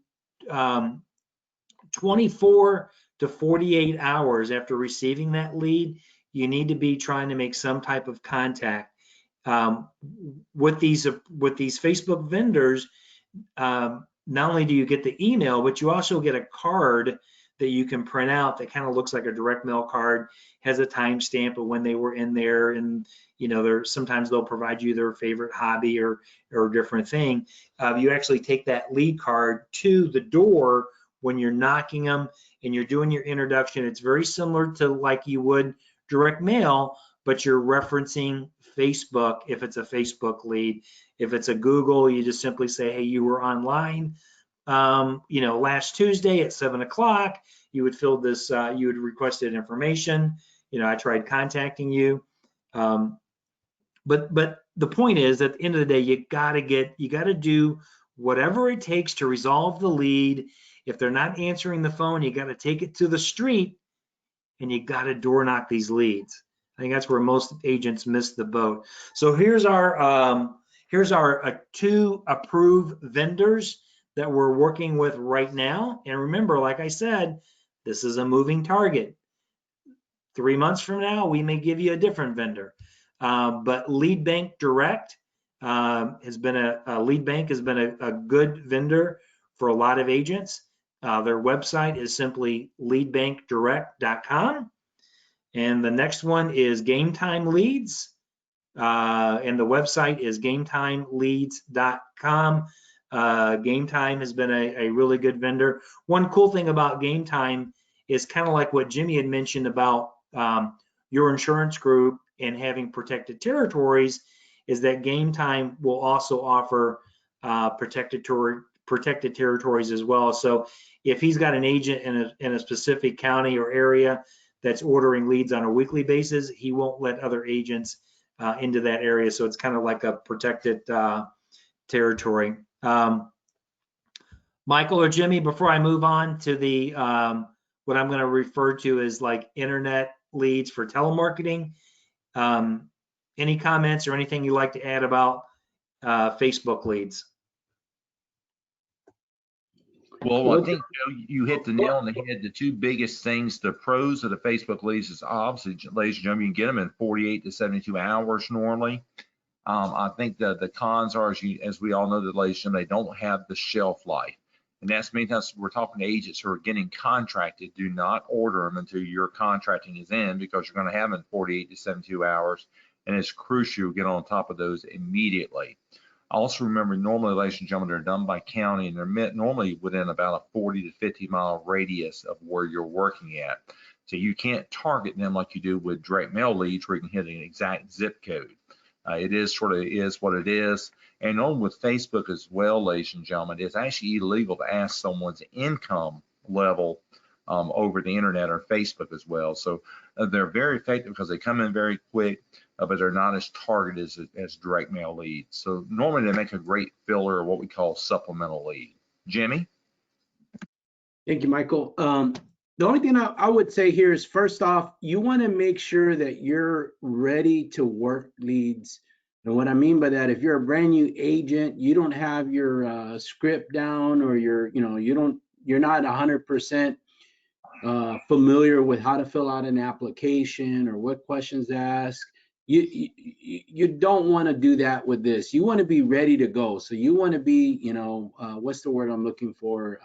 24 to 48 hours after receiving that lead, you need to be trying to make some type of contact. With these Facebook vendors, not only do you get the email, but you also get a card that you can print out that kind of looks like a direct mail card, has a timestamp of when they were in there, and sometimes they'll provide you their favorite hobby or different thing. You actually take that lead card to the door when you're knocking them and you're doing your introduction. It's very similar to like you would direct mail, but you're referencing Facebook if it's a Facebook lead. If it's a Google, you just simply say, hey, you were online, last Tuesday at 7 o'clock. You would fill this, you had requested information. I tried contacting you. But the point is, at the end of the day, you got to do whatever it takes to resolve the lead. If they're not answering the phone, you got to take it to the street and you got to door knock these leads. I think that's where most agents miss the boat. So here's our 2 approved vendors that we're working with right now. And remember, like I said, this is a moving target. 3 months from now, we may give you a different vendor. But Lead Bank Direct has been a good vendor for a lot of agents. Their website is simply leadbankdirect.com. And the next one is Game Time Leads. And the website is gametimeleads.com. Game Time has been a really good vendor. One cool thing about Game Time is kind of like what Jimmy had mentioned about your insurance group and having protected territories, is that Game Time will also offer protected territories as well. So if he's got an agent in a specific county or area that's ordering leads on a weekly basis, he won't let other agents into that area. So it's kind of like a protected territory. Michael or Jimmy, before I move on to the what I'm going to refer to as like internet leads for telemarketing, any comments or anything you'd like to add about Facebook leads? Well, I think you hit the nail on the head. The 2 biggest things, the pros of the Facebook leads is obviously, ladies and gentlemen, you can get them in 48 to 72 hours normally. I think the cons are, as we all know, that ladies and gentlemen, they don't have the shelf life. And that's many times we're talking to agents who are getting contracted. Do not order them until your contracting is in, because you're going to have them in 48 to 72 hours. And it's crucial you get on top of those immediately. Also remember, normally, ladies and gentlemen, they're done by county, and they're normally within about a 40 to 50 mile radius of where you're working at. So you can't target them like you do with direct mail leads, where you can hit an exact zip code. It is what it is. And on with Facebook as well, ladies and gentlemen, it's actually illegal to ask someone's income level over the internet or Facebook as well. So they're very effective because they come in very quick, but they're not as targeted as direct mail leads. So normally they make a great filler, or what we call supplemental lead. Jimmy? Thank you, Michael. The only thing I would say here is, first off, you want to make sure that you're ready to work leads. And what I mean by that, if you're a brand new agent, you don't have your script down, or you're not 100% familiar with how to fill out an application or what questions to ask. You don't want to do that with this. You want to be ready to go. So you want to be, what's the word I'm looking for?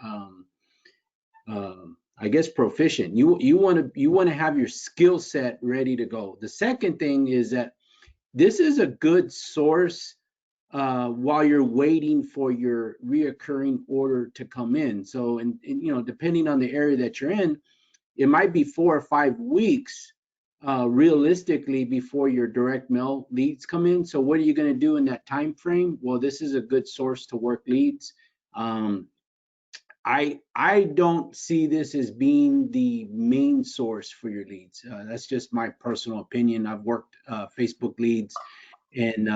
I guess proficient. You want to have your skill set ready to go. The second thing is that this is a good source while you're waiting for your reoccurring order to come in. So, and depending on the area that you're in, it might be 4 or 5 weeks realistically before your direct mail leads come in. So what are you going to do in that time frame? Well, this is a good source to work leads. I don't see this as being the main source for your leads. That's just my personal opinion. I've worked Facebook leads, and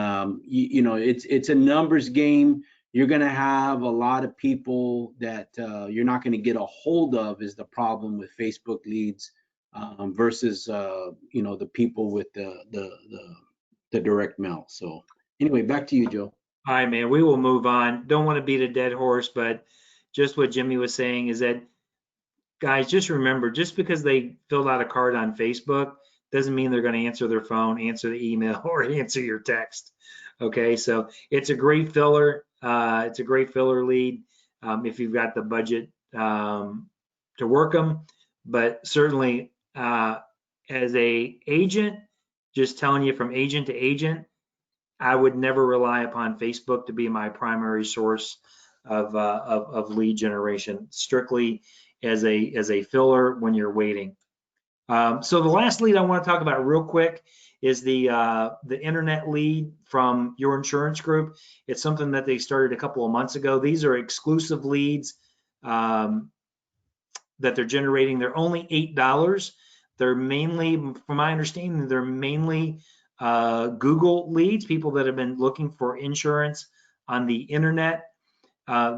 it's a numbers game. You're going to have a lot of people that you're not going to get a hold of, is the problem with Facebook leads versus the people with the direct mail. So anyway, back to you, Joe. All right, man, we will move on. Don't want to beat a dead horse, but just what Jimmy was saying is that, guys, just remember, just because they filled out a card on Facebook doesn't mean they're going to answer their phone, answer the email, or answer your text. Okay, so it's a great filler. It's a great filler lead if you've got the budget to work them. But certainly, as a agent, just telling you from agent to agent, I would never rely upon Facebook to be my primary source of lead generation, strictly as a filler when you're waiting. So the last lead I want to talk about real quick is the internet lead from Your Insurance Group. It's something that they started a couple of months ago. These are exclusive leads that they're generating. They're only $8. They're mainly, from my understanding, they're mainly Google leads, people that have been looking for insurance on the internet.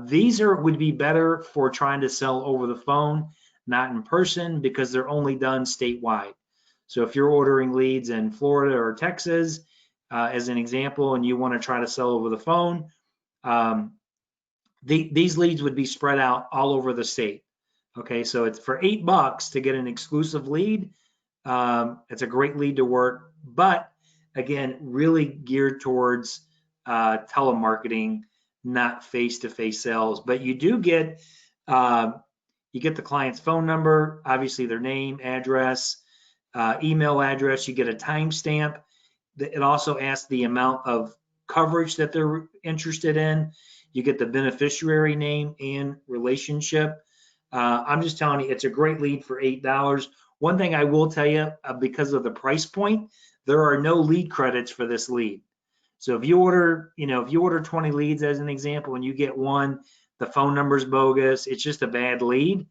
These would be better for trying to sell over the phone, not in person, because they're only done statewide. So if you're ordering leads in Florida or Texas, as an example, and you want to try to sell over the phone, these leads would be spread out all over the state. Okay, so it's for $8 to get an exclusive lead. It's a great lead to work, but again, really geared towards telemarketing, not face-to-face sales. But you do get you get the client's phone number, obviously their name, address, email address. You get a timestamp. It also asks the amount of coverage that they're interested in. You get the beneficiary name and relationship. I'm just telling you, it's a great lead for $8. One thing I will tell you, because of the price point, there are no lead credits for this lead. So if you order, if you order 20 leads as an example, and you get one, the phone number's bogus, it's just a bad lead,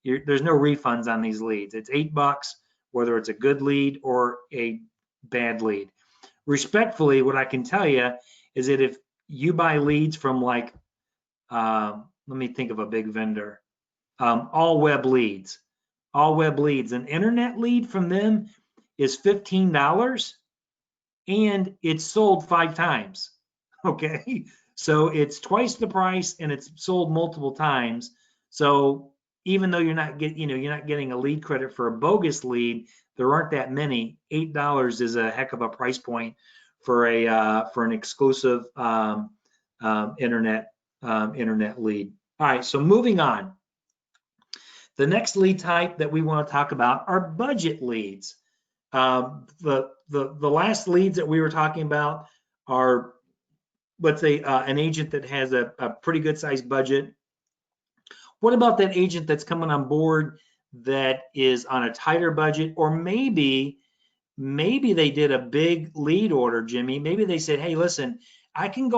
there's no refunds on these leads. It's $8, whether it's a good lead or a bad lead. Respectfully, what I can tell you is that if you buy leads from let me think of a big vendor, All Web Leads, an internet lead from them is $15 and it's sold 5 times. Okay, so it's twice the price and it's sold multiple times. So even though you're not getting a lead credit for a bogus lead, there aren't that many. $8 is a heck of a price point for an exclusive internet lead. All right, so moving on. The next lead type that we want to talk about are budget leads. The last leads that we were talking about are, let's say, an agent that has a pretty good sized budget. What about that agent that's coming on board that is on a tighter budget, or maybe they did a big lead order, Jimmy? Maybe they said, hey, listen, I can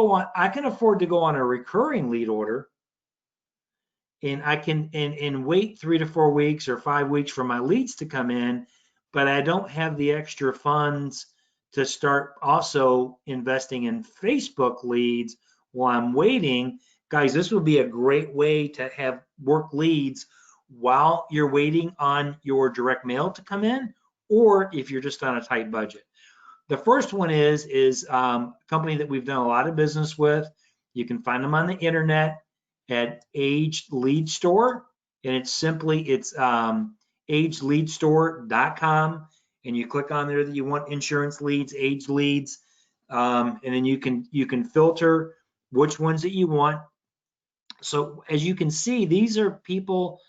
afford to go on a recurring lead order, and I can and wait 3 to 4 weeks or 5 weeks for my leads to come in, but I don't have the extra funds to start also investing in Facebook leads while I'm waiting. Guys, this would be a great way to have work leads while you're waiting on your direct mail to come in, or if you're just on a tight budget. The first one is a company that we've done a lot of business with. You can find them on the internet at Aged Lead Store, and it's agedleadstore.com, and you click on there that you want insurance leads, aged leads, and then you can filter which ones that you want. So as you can see, these are people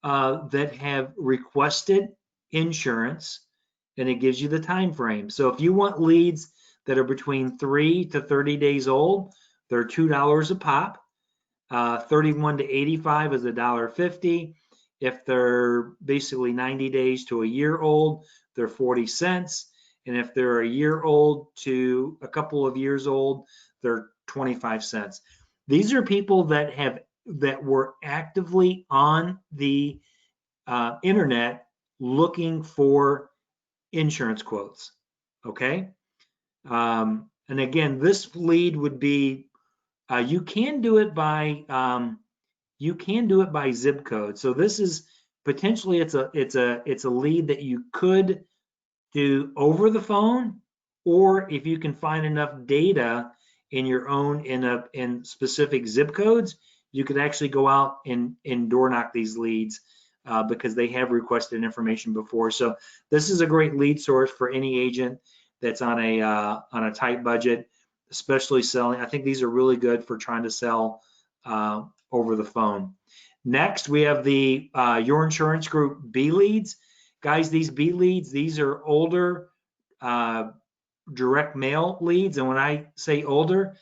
that have requested insurance, and it gives you the time frame. So if you want leads that are between 3 to 30 days old, they're $2 a pop. 31 to 85 is $1.50. If they're basically 90 days to a year old, they're 40 cents. And if they're a year old to a couple of years old, they're 25 cents. These are people that were actively on the internet looking for insurance quotes. Okay. And again, this lead would be, you can do it by zip code. So this is potentially it's a lead that you could do over the phone, or if you can find enough data in your own in specific zip codes, you could actually go out and door knock these leads because they have requested information before. So this is a great lead source for any agent that's on a tight budget, especially selling. I think these are really good for trying to sell over the phone. Next, we have the Your Insurance Group B leads. Guys, these B leads, these are older direct mail leads. And when I say older,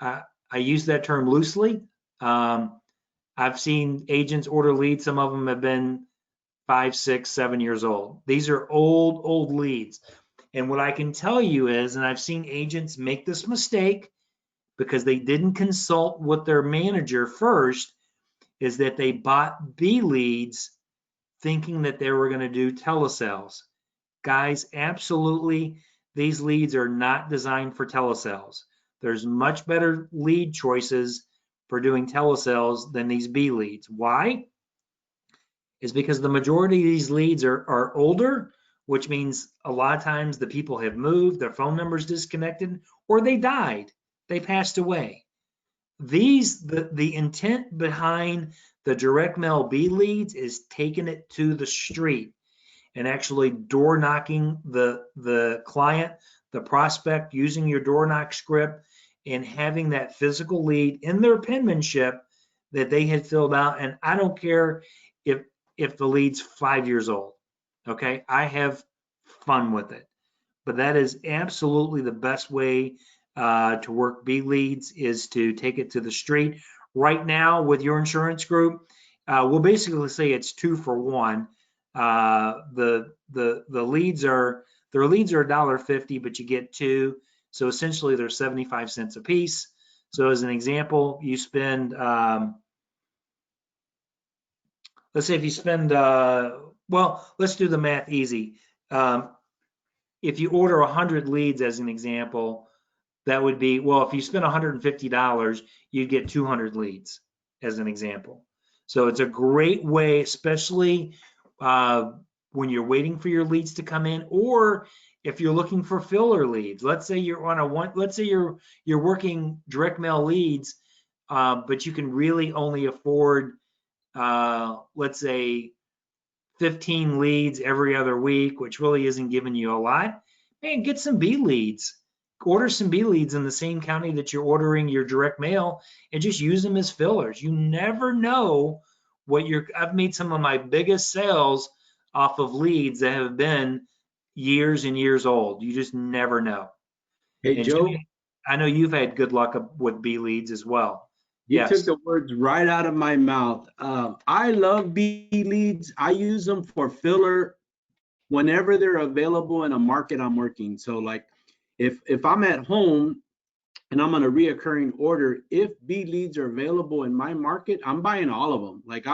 I use that term loosely. I've seen agents order leads. Some of them have been 5, 6, 7 years old. These are old leads. And what I can tell you is, and I've seen agents make this mistake because they didn't consult with their manager first, is that they bought B leads thinking that they were going to do telesales. Guys, absolutely, these leads are not designed for telesales. There's much better lead choices for doing telesales than these B leads. Why? Is because the majority of these leads are older, which means a lot of times the people have moved, their phone number's disconnected, or they died, they passed away. The intent behind the direct mail B leads is taking it to the street and actually door knocking the client, the prospect, using your door knock script and having that physical lead in their penmanship that they had filled out. And I don't care if the lead's 5 years old. Okay, I have fun with it, but that is absolutely the best way to work B leads, is to take it to the street. Right now with Your Insurance Group, we'll basically say it's 2 for 1. The leads are $1.50, but you get 2, so essentially they're 75 cents a piece. So as an example, you spend let's say if you spend well, let's do the math easy. If you order 100 leads as an example, that would be, well, if you spend $150, you'd get 200 leads as an example. So it's a great way, especially when you're waiting for your leads to come in, or if you're looking for filler leads. Let's say you're on let's say you're working direct mail leads, but you can really only afford, let's say 15 leads every other week, which really isn't giving you a lot. Man, get some B leads. Order some B leads in the same county that you're ordering your direct mail and just use them as fillers. You never know what I've made some of my biggest sales off of leads that have been years and years old. You just never know. Hey, And Joe, Jimmy, I know you've had good luck with B leads as well. you Yes. took the words right out of my mouth. I love B leads. I use them for filler whenever they're available in a market I'm working. So like if I'm at home and I'm on a reoccurring order, if B leads are available in my market, I'm buying all of them. Like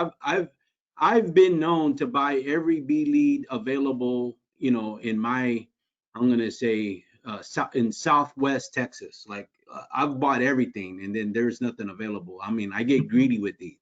I've been known to buy every B lead available, in my, I'm gonna say in Southwest Texas. Like I've bought everything, and then there's nothing available. I mean, I get greedy with these.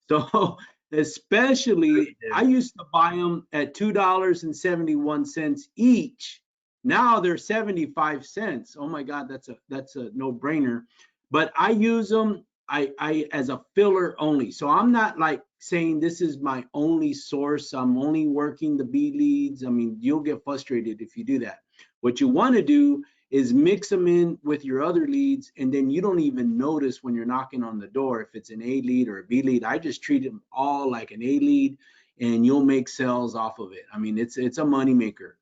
So Especially, I used to buy them at $2.71 each. Now they're 75 cents. Oh my God, that's a no-brainer. But I use them I as a filler only. So I'm not like saying this is my only source. I'm only working the B leads. I mean, you'll get frustrated if you do that. What you want to do is mix them in with your other leads, and then you don't even notice when you're knocking on the door if it's an A lead or a B lead. I just treat them all like an A lead, and you'll make sales off of it. I mean, it's a moneymaker.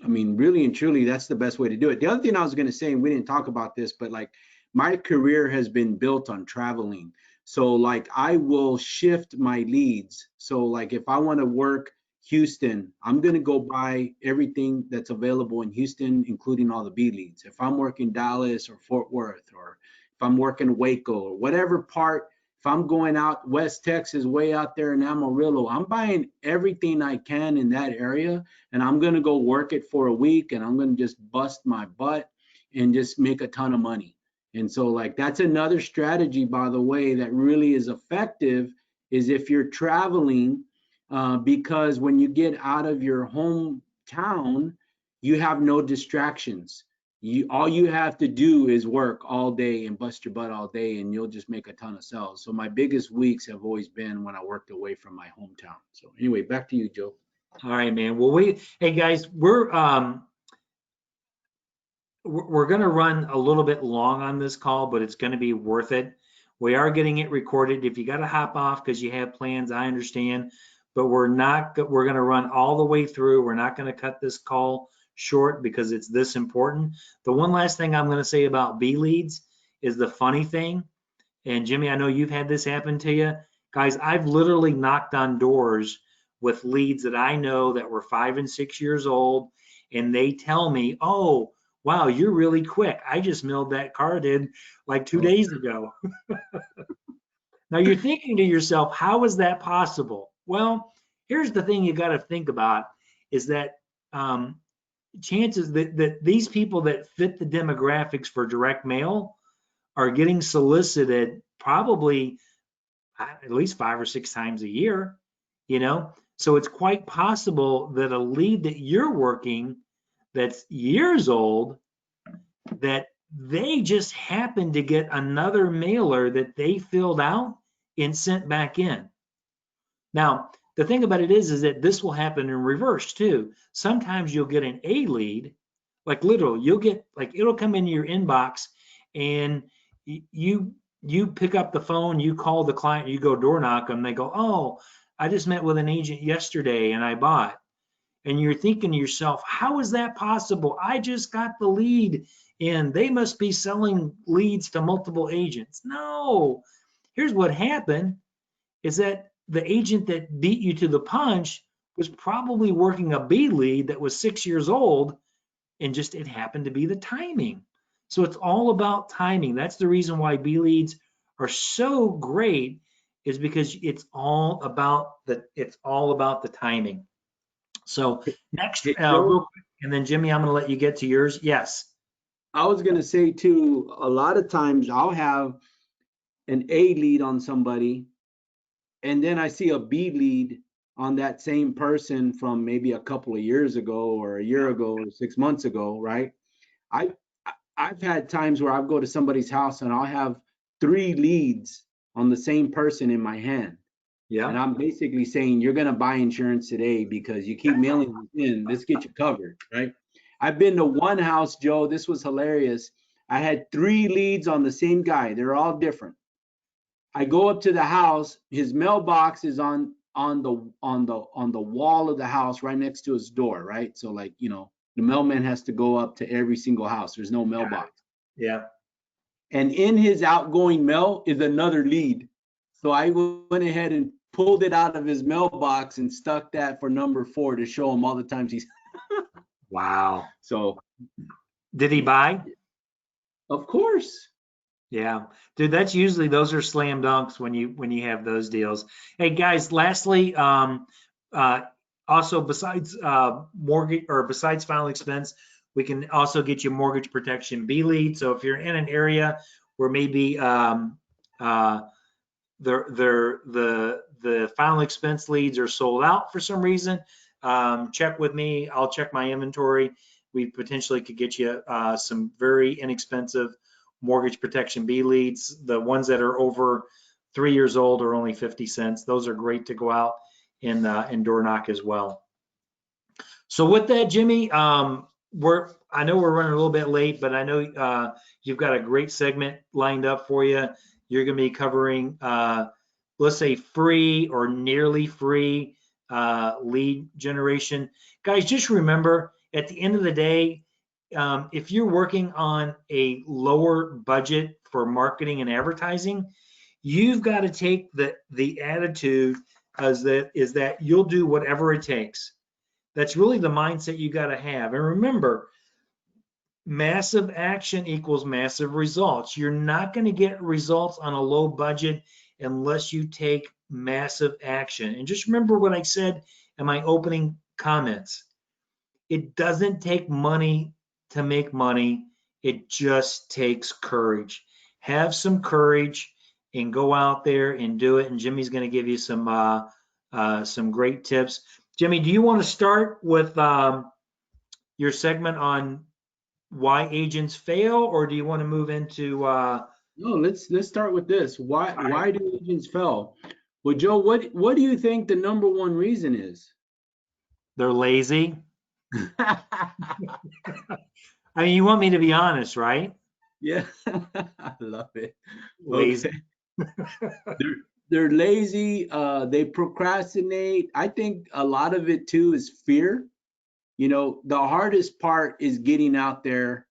I mean, really and truly, that's the best way to do it. The other thing I was going to say, and we didn't talk about this, but like my career has been built on traveling. So like I will shift my leads. So like if I want to work Houston, I'm going to go buy everything that's available in Houston, including all the B leads. If I'm working Dallas or Fort Worth, or if I'm working Waco or whatever part, if I'm going out West Texas, way out there in Amarillo, I'm buying everything I can in that area, and I'm going to go work it for a week, and I'm going to just bust my butt and just make a ton of money. And so like that's another strategy, by the way, that really is effective, is if you're traveling, because when you get out of your hometown, you have no distractions. All you have to do is work all day and bust your butt all day, and you'll just make a ton of sales. So my biggest weeks have always been when I worked away from my hometown. So anyway, back to you, Joe. All right, man. Well, hey guys, we're going to run a little bit long on this call, but it's going to be worth it. We are getting it recorded. If you got to hop off because you have plans, I understand, but we're going to run all the way through. We're not going to cut this call short because it's this important. The one last thing I'm going to say about B leads is the funny thing, and Jimmy, I know you've had this happen to you. Guys, I've literally knocked on doors with leads that I know that were 5 and 6 years old, and they tell me, oh, wow, you're really quick. I just mailed that card in like 2 days ago. Now you're thinking to yourself, how is that possible? Well, here's the thing you got to think about is that chances that these people that fit the demographics for direct mail are getting solicited probably at least 5 or 6 times a year, you know? So it's quite possible that a lead that you're working that's years old, that they just happen to get another mailer that they filled out and sent back in. Now, the thing about it is that this will happen in reverse too. Sometimes you'll get an A lead, like literally, you'll get like it'll come into your inbox, and you pick up the phone, you call the client, you go door knock them, they go, oh, I just met with an agent yesterday and I bought. And you're thinking to yourself, how is that possible? I just got the lead and they must be selling leads to multiple agents. No, here's what happened is that the agent that beat you to the punch was probably working a B lead that was 6 years old, and just it happened to be the timing. So it's all about timing. That's the reason why B leads are so great, is because it's all about the timing. So next, real quick, and then Jimmy, I'm going to let you get to yours. Yes. I was going to say too, a lot of times I'll have an A lead on somebody, and then I see a B lead on that same person from maybe a couple of years ago or a year ago or 6 months ago, right? I've had times where I'll go to somebody's house and I'll have 3 leads on the same person in my hand. Yeah. And I'm basically saying, you're going to buy insurance today because you keep mailing this in. Let's get you covered, right? I've been to one house, Joe. This was hilarious. I had 3 leads on the same guy. They're all different. I go up to the house. His mailbox is on the wall of the house, right next to his door, right? So like, you know, the mailman has to go up to every single house. There's no mailbox. Yeah. And in his outgoing mail is another lead. So I went ahead and pulled it out of his mailbox and stuck that for number 4 to show him all the times he's. Wow. So did he buy? Of course. Yeah, dude, that's usually, those are slam dunks when you have those deals. Hey guys, lastly, also besides mortgage, or besides final expense, we can also get you mortgage protection B lead. So if you're in an area where maybe the final expense leads are sold out for some reason, check with me. I'll check my inventory. We potentially could get you some very inexpensive mortgage protection B leads. The ones that are over 3 years old are only 50 cents. Those are great to go out and door knock as well. So with that, Jimmy, I know we're running a little bit late, but I know you've got a great segment lined up for you. You're going to be covering, let's say, free or nearly free lead generation. Guys, just remember, at the end of the day, if you're working on a lower budget for marketing and advertising, you've got to take the attitude is that you'll do whatever it takes. That's really the mindset you got to have. And remember, massive action equals massive results. You're not going to get results on a low budget unless you take massive action. And just remember what I said in my opening comments. It doesn't take money to make money. It just takes courage. Have some courage and go out there and do it. And Jimmy's going to give you some great tips. Jimmy, do you want to start with your segment on why agents fail, or do you want to move into? No, let's start with this. Why do agents fail? Well, Joe, what do you think the number one reason is? They're lazy. I mean, you want me to be honest, right? Yeah, I love it. Lazy. Okay. They're lazy. They procrastinate. I think a lot of it too is fear. You know, the hardest part is getting out there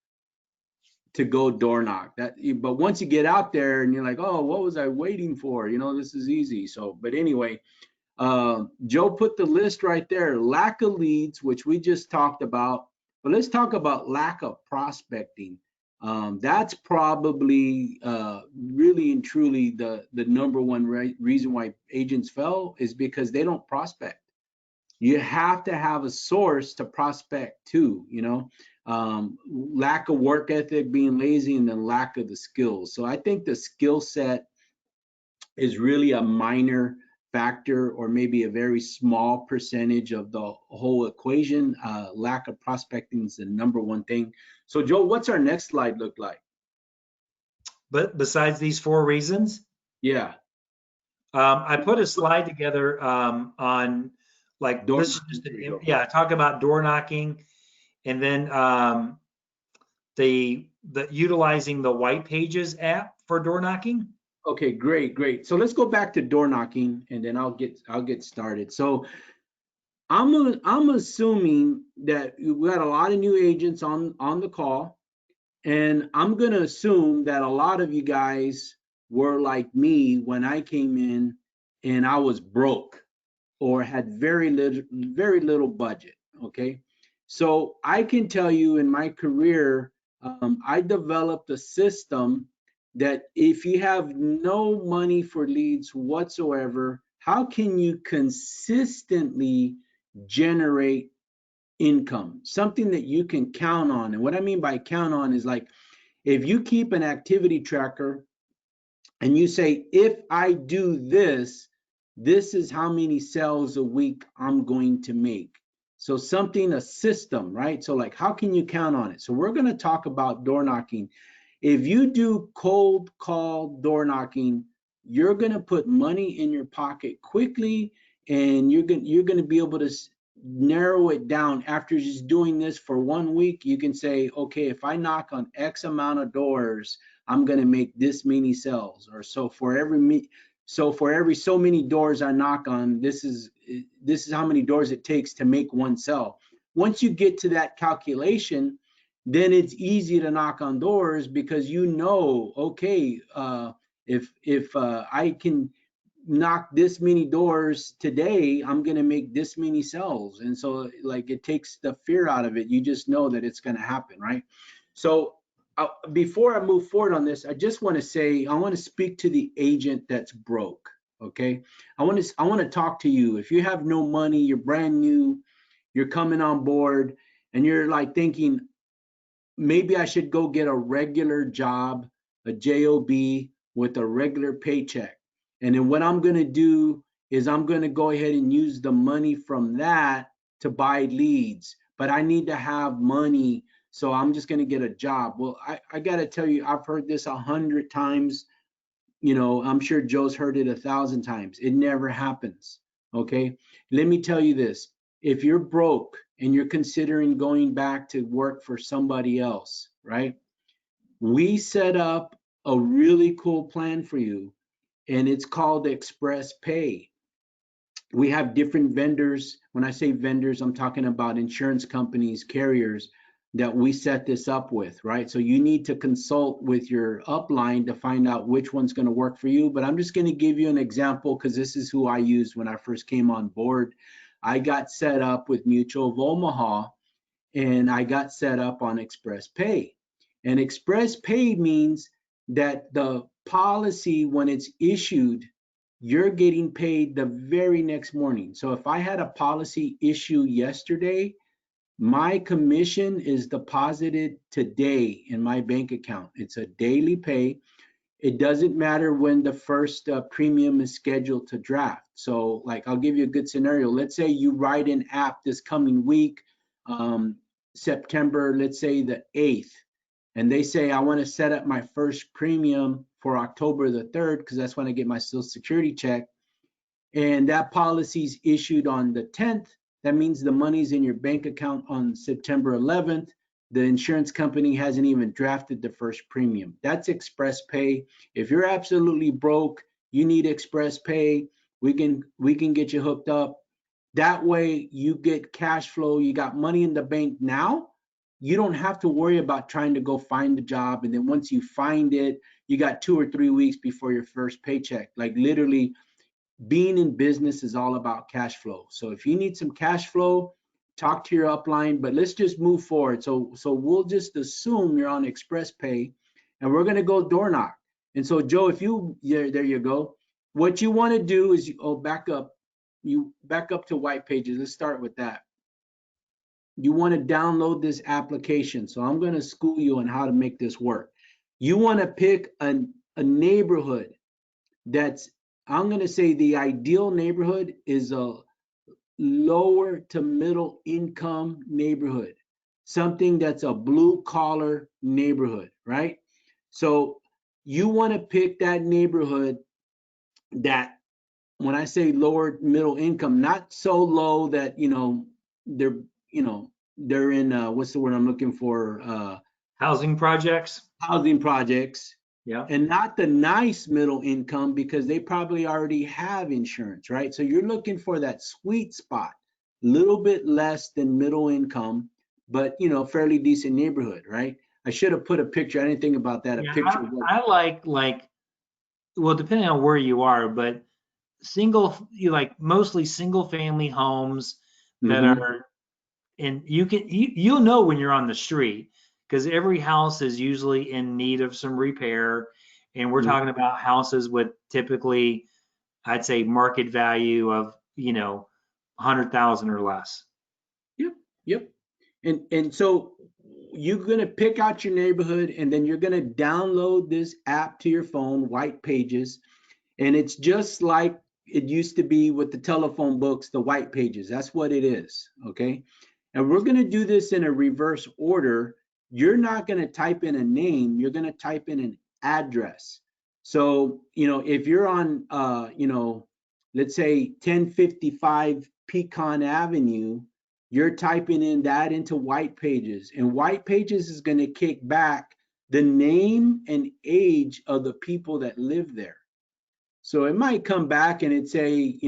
to go door knock. But once you get out there and you're like, oh, what was I waiting for? You know, this is easy. So, but anyway, Joe put the list right there. Lack of leads, which we just talked about. But let's talk about lack of prospecting. That's probably really and truly the number one reason why agents fail is because they don't prospect. You have to have a source to prospect too, you know. Lack of work ethic, being lazy, and then lack of the skills. So I think the skill set is really a minor factor, or maybe a very small percentage of the whole equation. Lack of prospecting is the number one thing. So Joe, what's our next slide look like? But besides these 4 reasons, yeah, I put a slide together on like door this is just talk about door knocking, and then the utilizing the White Pages app for door knocking. Okay, great. So let's go back to door knocking, and then I'll get started. So I'm assuming that we got a lot of new agents on the call, and I'm gonna assume that a lot of you guys were like me when I came in and I was broke or had very little budget. Okay, so I can tell you in my career, I developed a system that if you have no money for leads whatsoever, how can you consistently generate income, something that you can count on? And what I mean by count on is like, if you keep an activity tracker and you say, if I do this, this is how many sales a week I'm going to make. So something, a system, right? So like, how can you count on it? So we're going to talk about door knocking. If you do cold call door knocking, you're going to put money in your pocket quickly, and you're going to be able to narrow it down. After just doing this for 1 week, you can say, okay, if I knock on X amount of doors, I'm going to make this many sales. Or so for every so many doors I knock on, this is how many doors it takes to make one sell. Once you get to that calculation, then it's easy to knock on doors, because you know, okay, if I can knock this many doors today, I'm going to make this many sales. And so like, it takes the fear out of it. You just know that it's going to happen, right? So before I move forward on this, I just want to say, I want to speak to the agent that's broke. Okay, I want to talk to you. If you have no money, you're brand new, you're coming on board, and you're like thinking, maybe I should go get a regular job, a job with a regular paycheck. And then what I'm going to do is I'm going to go ahead and use the money from that to buy leads. But I need to have money, so I'm just going to get a job. Well, I got to tell you, I've heard this 100 times. You know, I'm sure Joe's heard it 1,000 times. It never happens. Okay. Let me tell you this. If you're broke and you're considering going back to work for somebody else, right? We set up a really cool plan for you, and it's called Express Pay. We have different vendors. When I say vendors, I'm talking about insurance companies, carriers that we set this up with, right? So you need to consult with your upline to find out which one's going to work for you. But I'm just going to give you an example because this is who I used when I first came on board. I got set up with Mutual of Omaha, and I got set up on Express Pay. And Express Pay means that the policy, when it's issued, you're getting paid the very next morning. So if I had a policy issue yesterday, my commission is deposited today in my bank account. It's a daily pay. It doesn't matter when the first premium is scheduled to draft. So like, I'll give you a good scenario. Let's say you write an app this coming week, September, let's say the 8th, and they say, I want to set up my first premium for October the 3rd, because that's when I get my Social Security check. And that policy is issued on the 10th. That means the money's in your bank account on September 11th. The insurance company hasn't even drafted the first premium. That's Express Pay. If you're absolutely broke, you need Express Pay, we can get you hooked up. That way you get cash flow, you got money in the bank now. You don't have to worry about trying to go find a job. And then once you find it, you got 2 or 3 weeks before your first paycheck. Like literally, being in business is all about cash flow. So if you need some cash flow, talk to your upline, but let's just move forward. So we'll just assume you're on Express Pay, and we're going to go door knock. And so Joe, if you, yeah, there you go. What you want to do is back up to White Pages. Let's start with that. You want to download this application. So I'm going to school you on how to make this work. You want to pick a neighborhood that's, I'm going to say the ideal neighborhood is a lower to middle income neighborhood, something that's a blue collar neighborhood, right? So you want to pick that neighborhood that, when I say lower middle income, not so low that, they're in, what's the word I'm looking for? Housing projects. Housing projects. Yeah. And not the nice middle income, because they probably already have insurance, right? So you're looking for that sweet spot, little bit less than middle income, but fairly decent neighborhood, right? I should have put a picture. I didn't think about that. A Yeah, picture. I like, well, depending on where you are, but mostly single family homes that are, and you'll know when you're on the street, because every house is usually in need of some repair. And we're talking about houses with typically, I'd say, market value of, 100,000 or less. Yep. And so you're going to pick out your neighborhood, and then you're going to download this app to your phone, White Pages. And it's just like it used to be with the telephone books, the White Pages. That's what it is. Okay. And we're going to do this in a reverse order. You're not going to type in a name, you're going to type in an address. So, if you're on, let's say 1055 Pecan Avenue, you're typing in that into White Pages, and White Pages is going to kick back the name and age of the people that live there. So it might come back and it say,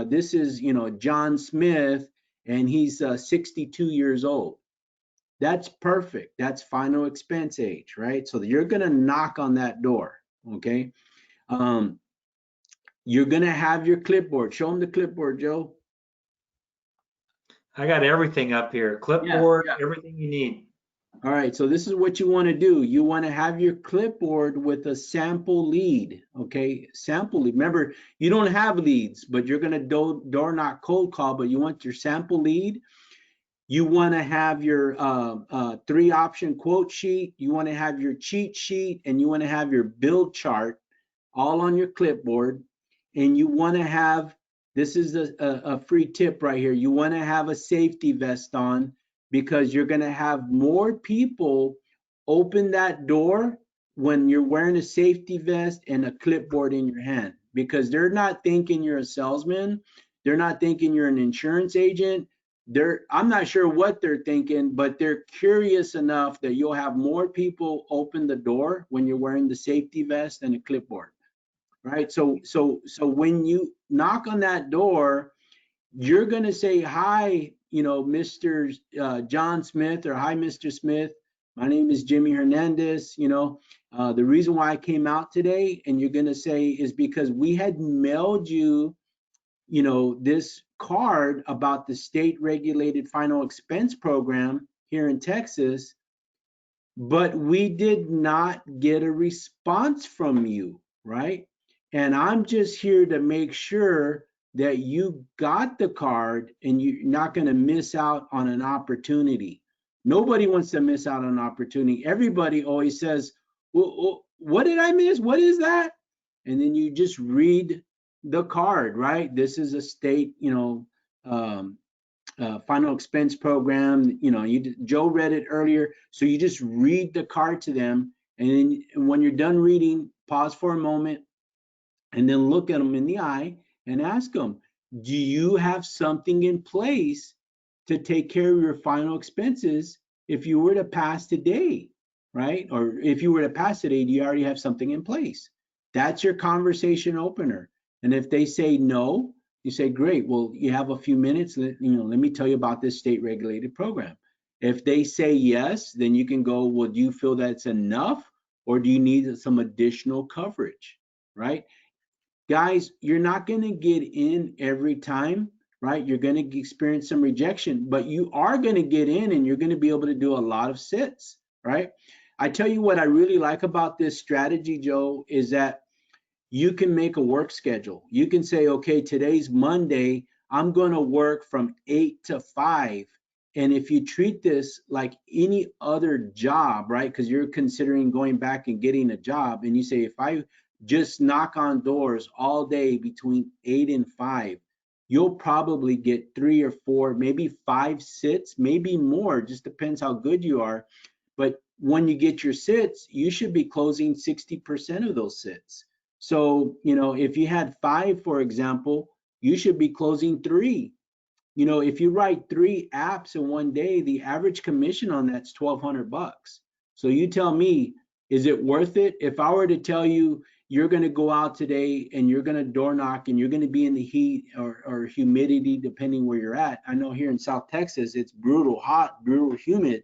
this is, John Smith, and he's 62 years old. That's perfect. That's final expense age, right? So you're going to knock on that door, okay? You're going to have your clipboard. Show them the clipboard, Joe. I got everything up here. Clipboard, everything you need. All right, so this is what you want to do. You want to have your clipboard with a sample lead, okay? Sample lead. Remember, you don't have leads, but you're going to door knock cold call, but you want your sample lead. You want to have your 3-option quote sheet. You want to have your cheat sheet, and you want to have your build chart all on your clipboard. and you want to have, this is a free tip right here, you want to have a safety vest on, because you're going to have more people open that door when you're wearing a safety vest and a clipboard in your hand, because they're not thinking you're a salesman. They're not thinking you're an insurance agent. I'm not sure what they're thinking, but they're curious enough that you'll have more people open the door when you're wearing the safety vest and a clipboard, right? So when you knock on that door, you're going to say, hi, Mr. John Smith, or hi, Mr. Smith. My name is Jimmy Hernandez. The reason why I came out today, and you're going to say, is because we had mailed you, this card about the state regulated final expense program here in Texas, but we did not get a response from you, right? And I'm just here to make sure that you got the card and you're not going to miss out on an opportunity. Nobody wants to miss out on an opportunity. Everybody always says, well, what did I miss? What is that? And then you just read the card, right? This is a state, final expense program. Joe read it earlier. So you just read the card to them. And then when you're done reading, pause for a moment and then look at them in the eye and ask them, do you have something in place to take care of your final expenses if you were to pass today, right? Or if you were to pass today, do you already have something in place? That's your conversation opener. And if they say no, you say, great, well, you have a few minutes, let me tell you about this state regulated program. If they say yes, then you can go, well, do you feel that's enough, or do you need some additional coverage, right? Guys, you're not going to get in every time, right? You're going to experience some rejection, but you are going to get in and you're going to be able to do a lot of sits, right? I tell you what I really like about this strategy, Joe, is that you can make a work schedule. You can say, okay, today's Monday, I'm going to work from 8 to 5. And if you treat this like any other job, right? Because you're considering going back and getting a job, and you say, if I just knock on doors all day between 8 and 5, you'll probably get 3 or 4, maybe 5 sits, maybe more, just depends how good you are. But when you get your sits, you should be closing 60% of those sits. So, if you had 5, for example, you should be closing 3. If you write 3 apps in one day, the average commission on that's $1,200. So you tell me, is it worth it? If I were to tell you you're going to go out today and you're going to door knock and you're going to be in the heat or humidity, depending where you're at. I know here in South Texas, it's brutal hot, brutal humid.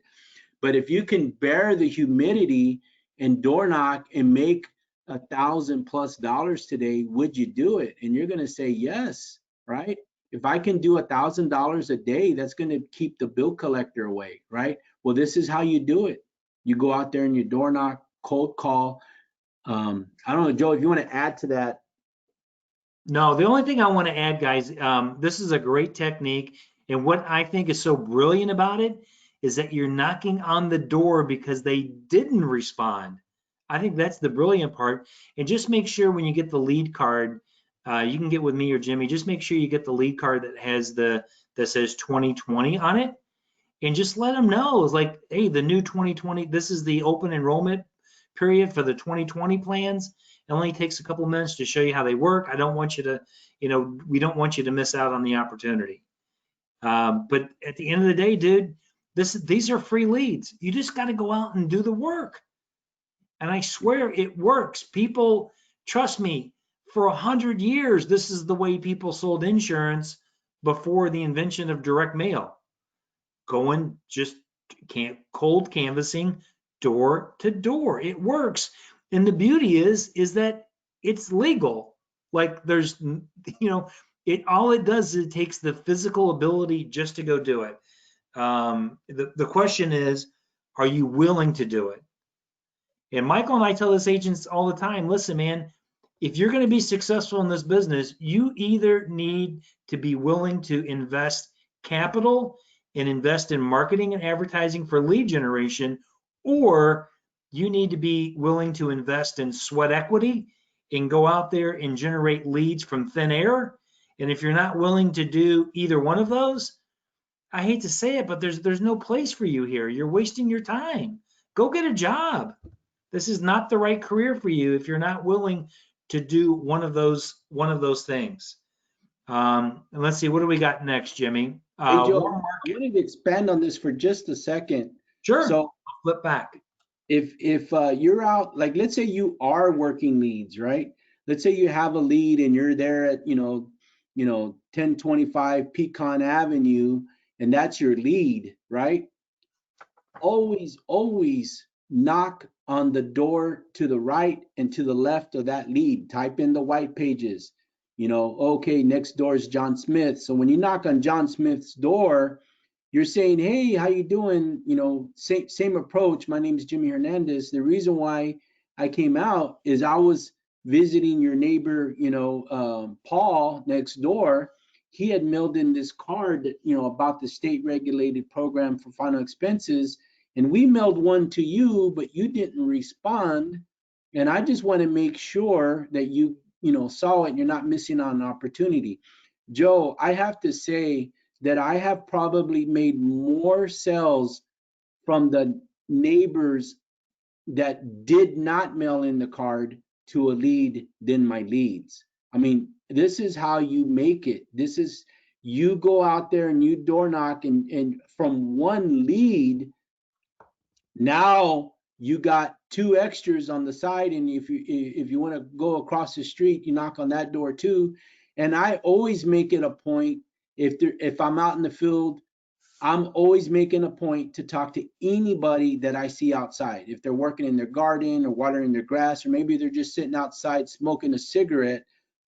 But if you can bear the humidity and door knock and make $1,000+ today, would you do it? And you're going to say yes, right? If I can do $1,000 a day, that's going to keep the bill collector away, right? Well, this is how you do it. You go out there and you door knock, cold call. I don't know, Joe, if you want to add to that. No, the only thing I want to add, guys, this is a great technique. And what I think is so brilliant about it is that you're knocking on the door because they didn't respond. I think that's the brilliant part. And just make sure when you get the lead card, you can get with me or Jimmy, just make sure you get the lead card that has that says 2020 on it. And just let them know, it's like, hey, the new 2020, this is the open enrollment period for the 2020 plans. It only takes a couple of minutes to show you how they work. I don't want you to, we don't want you to miss out on the opportunity. But at the end of the day, dude, these are free leads. You just got to go out and do the work. And I swear it works. People, trust me, for 100 years, this is the way people sold insurance before the invention of direct mail. Going just cold canvassing door to door. It works. And the beauty is that it's legal. Like there's, all it does is it takes the physical ability just to go do it. The question is, are you willing to do it? And Michael and I tell this agents all the time, listen, man, if you're going to be successful in this business, you either need to be willing to invest capital and invest in marketing and advertising for lead generation, or you need to be willing to invest in sweat equity and go out there and generate leads from thin air. And if you're not willing to do either one of those, I hate to say it, but there's no place for you here. You're wasting your time. Go get a job. This is not the right career for you if you're not willing to do one of those things. And let's see, what do we got next, Jimmy? Hey, Joe, Warm I market. wanted to expand on this for just a second. Sure. So I'll flip back. if you're out, like, let's say you are working leads, right? Let's say you have a lead and you're there at 1025 Pecan Avenue, and that's your lead, right? Always knock on the door to the right and to the left of that lead. Type in the white pages. Okay, next door is John Smith. So when you knock on John Smith's door, you're saying, hey, how you doing? Same approach. My name is Jimmy Hernandez. The reason why I came out is I was visiting your neighbor, Paul next door. He had mailed in this card, about the state regulated program for final expenses. And we mailed one to you, but you didn't respond. And I just want to make sure that you saw it and you're not missing on an opportunity. Joe, I have to say that I have probably made more sales from the neighbors that did not mail in the card to a lead than my leads. I mean, this is how you make it. This is, you go out there and you door knock, and from one lead, now you got two extras on the side. And if you want to go across the street, you knock on that door too. And I always make it a point, if I'm out in the field, I'm always making a point to talk to anybody that I see outside. If they're working in their garden or watering their grass, or maybe they're just sitting outside smoking a cigarette,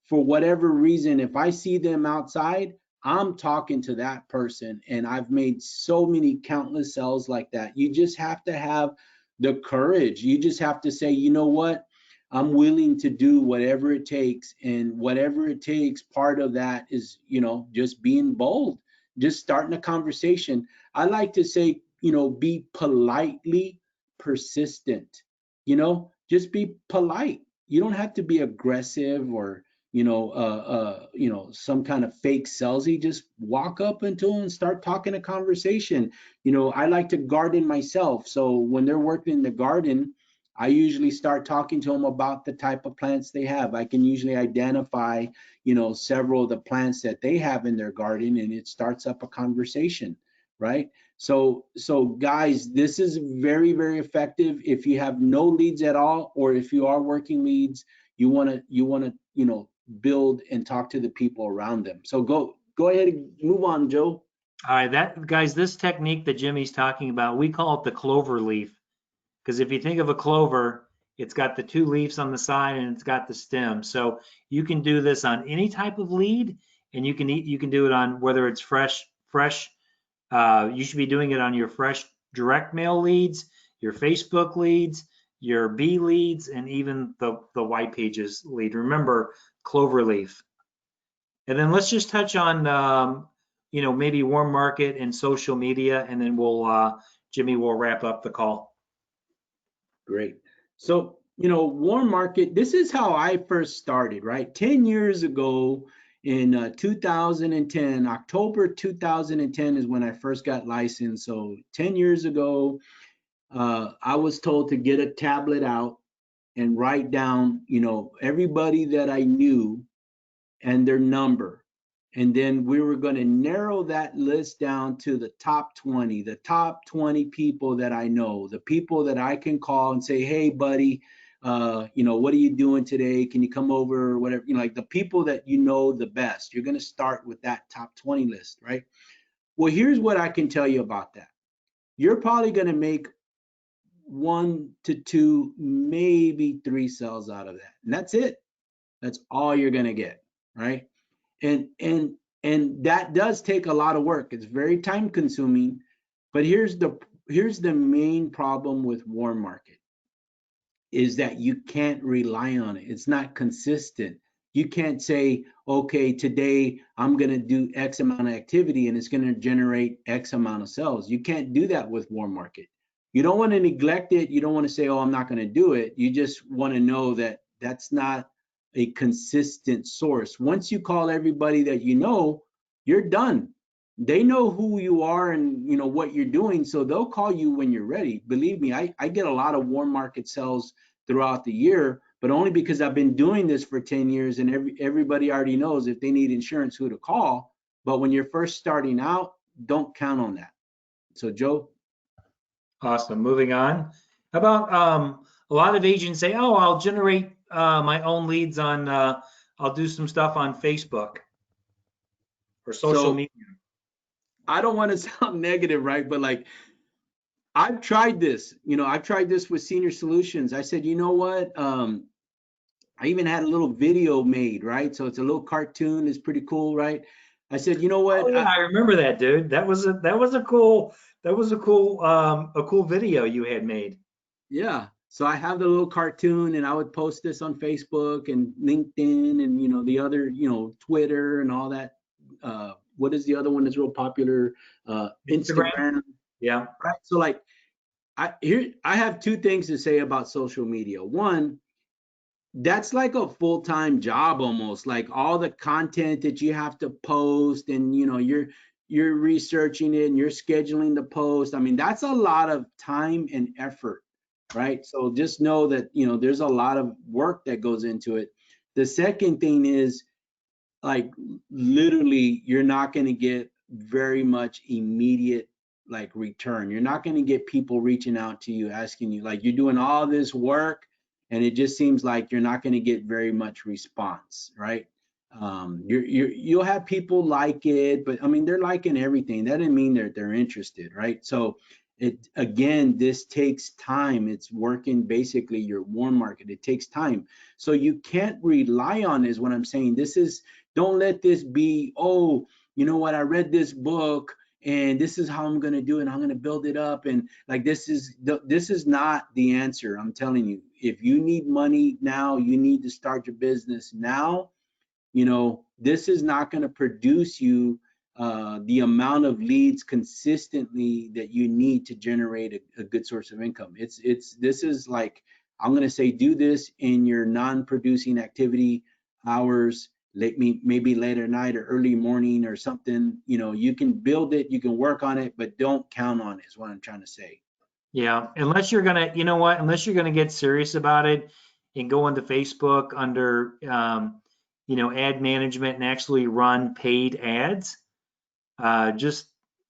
for whatever reason, if I see them outside, I'm talking to that person. And I've made so many countless sales like that. You just have to have the courage. You just have to say, you know what? I'm willing to do whatever it takes. And whatever it takes, part of that is, just being bold, just starting a conversation. I like to say, be politely persistent, just be polite. You don't have to be aggressive or, some kind of fake salesy. Just walk up into them and start talking a conversation. I like to garden myself. So when they're working in the garden, I usually start talking to them about the type of plants they have. I can usually identify, several of the plants that they have in their garden, and it starts up a conversation, right? So guys, this is very, very effective. If you have no leads at all, or if you are working leads, you want to, build and talk to the people around them. So go ahead and move on, Joe. All right, guys, this technique that Jimmy's talking about, we call it the clover leaf. Because if you think of a clover, it's got the two leaves on the side and it's got the stem. So you can do this on any type of lead, and you can do it on whether it's fresh. You should be doing it on your fresh direct mail leads, your Facebook leads, your B leads, and even the white pages lead. Remember, clover leaf. And then let's just touch on maybe warm market and social media, and then Jimmy will wrap up the call. Great. So, warm market, this is how I first started, right? 10 years ago in 2010, October 2010 is when I first got licensed. So 10 years ago, I was told to get a tablet out and write down, everybody that I knew and their number. And then we were going to narrow that list down to the top 20 people that I know, the people that I can call and say, hey, buddy, what are you doing today? Can you come over or whatever? Like the people that the best. You're going to start with that top 20 list, right? Well, here's what I can tell you about that. You're probably going to make 1 to 2, maybe 3 sales out of that. And that's it. That's all you're going to get, right? And that does take a lot of work. It's very time consuming, but here's the main problem with warm market is that you can't rely on it. It's not consistent. You can't say, okay, today I'm going to do X amount of activity and it's going to generate X amount of sales. You can't do that with warm market. You don't want to neglect it. You don't want to say, oh, I'm not going to do it. You just want to know that that's not a consistent source. Once you call everybody that you know, you're done. They know who you are and you know what you're doing, so they'll call you when you're ready. Believe me, I get a lot of warm market sales throughout the year, but only because I've been doing this for 10 years and everybody already knows if they need insurance who to call. But when you're first starting out, don't count on that. So Joe. Awesome. Moving on. How about a lot of agents say, "Oh, I'll generate my own leads on. I'll do some stuff on Facebook or social So media." I don't want to sound negative, right? But like I've tried this, I've tried this with Senior Solutions. I said, you know what? I even had a little video made, right? So it's a little cartoon. It's pretty cool, right? I said, you know Oh what? yeah, I remember that, dude. That was a cool video you had made. Yeah. So I have the little cartoon and I would post this on Facebook and LinkedIn and, the other, Twitter and all that. What is the other one that's real popular? Instagram. Instagram. Yeah. Right. So like, I have two things to say about social media. One, that's like a full-time job almost, like all the content that you have to post and you're researching it and you're scheduling the post. I mean, that's a lot of time and effort, right? So just know that there's a lot of work that goes into it. The second thing is, like, literally you're not going to get very much immediate like return. You're not going to get people reaching out to you asking you, like, you're doing all this work and it just seems like you're not going to get very much response, right? You'll have people like it, but I mean, they're liking everything. That doesn't mean they're interested, right? So this takes time. It's working basically your warm market. It takes time. So you can't rely on is what I'm saying. Don't let this be, oh, you know what, I read this book and this is how I'm going to do it. I'm going to build it up. And like, this is not the answer. I'm telling you, if you need money now, you need to start your business now. This is not going to produce you the amount of leads consistently that you need to generate a good source of income. This is like, I'm going to say, do this in your non-producing activity hours, maybe later at night or early morning or something. You can build it, you can work on it, but don't count on it, is what I'm trying to say. Yeah, unless you're gonna, unless you're gonna get serious about it and go into Facebook under, ad management and actually run paid ads. Just,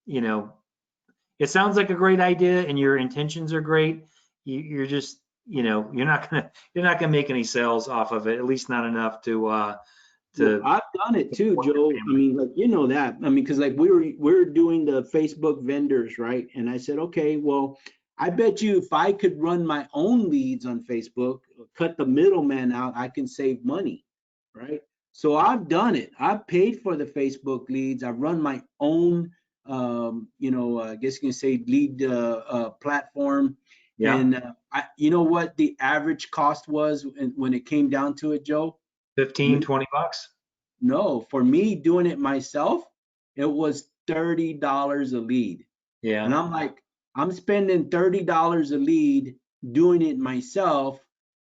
it sounds like a great idea and your intentions are great. You're just, you're not gonna make any sales off of it, at least not enough to. Well, I've done it too, Joe. I mean, like, that. I mean, because like we're doing the Facebook vendors, right? And I said, okay, well, I bet you if I could run my own leads on Facebook, cut the middleman out, I can save money, right? So I've done it. I've paid for the Facebook leads. I've run my own, I guess you can say lead platform. Yeah. And you know what the average cost was when it came down to it, Joe? 15, 20 bucks. No, for me doing it myself, it was $30 a lead. Yeah. And I'm like, I'm spending $30 a lead doing it myself.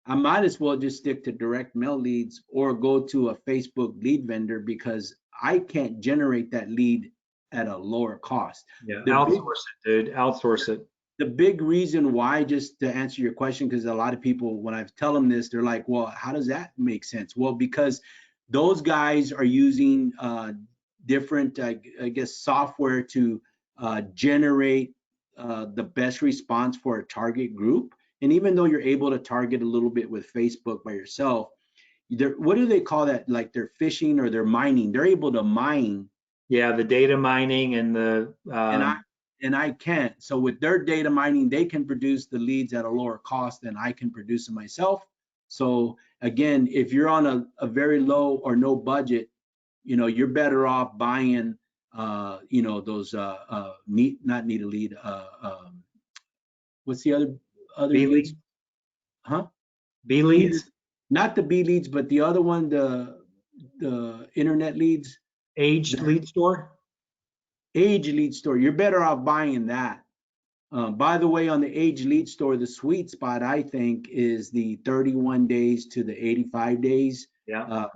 I might as well just stick to direct mail leads or go to a Facebook lead vendor because I can't generate that lead at a lower cost. Yeah, outsource it, dude. Outsource it. The big reason why, just to answer your question, because a lot of people, when I tell them this, they're like, well, how does that make sense? Well, because those guys are using different, I guess, software to generate the best response for a target group. And even though you're able to target a little bit with Facebook by yourself, what do they call that? Like they're fishing or they're mining. They're able to mine. Yeah, the data mining and the. And I can't. So with their data mining, they can produce the leads at a lower cost than I can produce them myself. So again, if you're on a very low or no budget, you're better off buying, those not need a lead. What's the other B leads? leads? Huh? B leads? Not the B leads, but the other one, the internet leads. Aged lead store? Age lead store. You're better off buying that. By the way, on the Age Lead Store, the sweet spot, I think, is the 31 days to the 85 days. Yeah.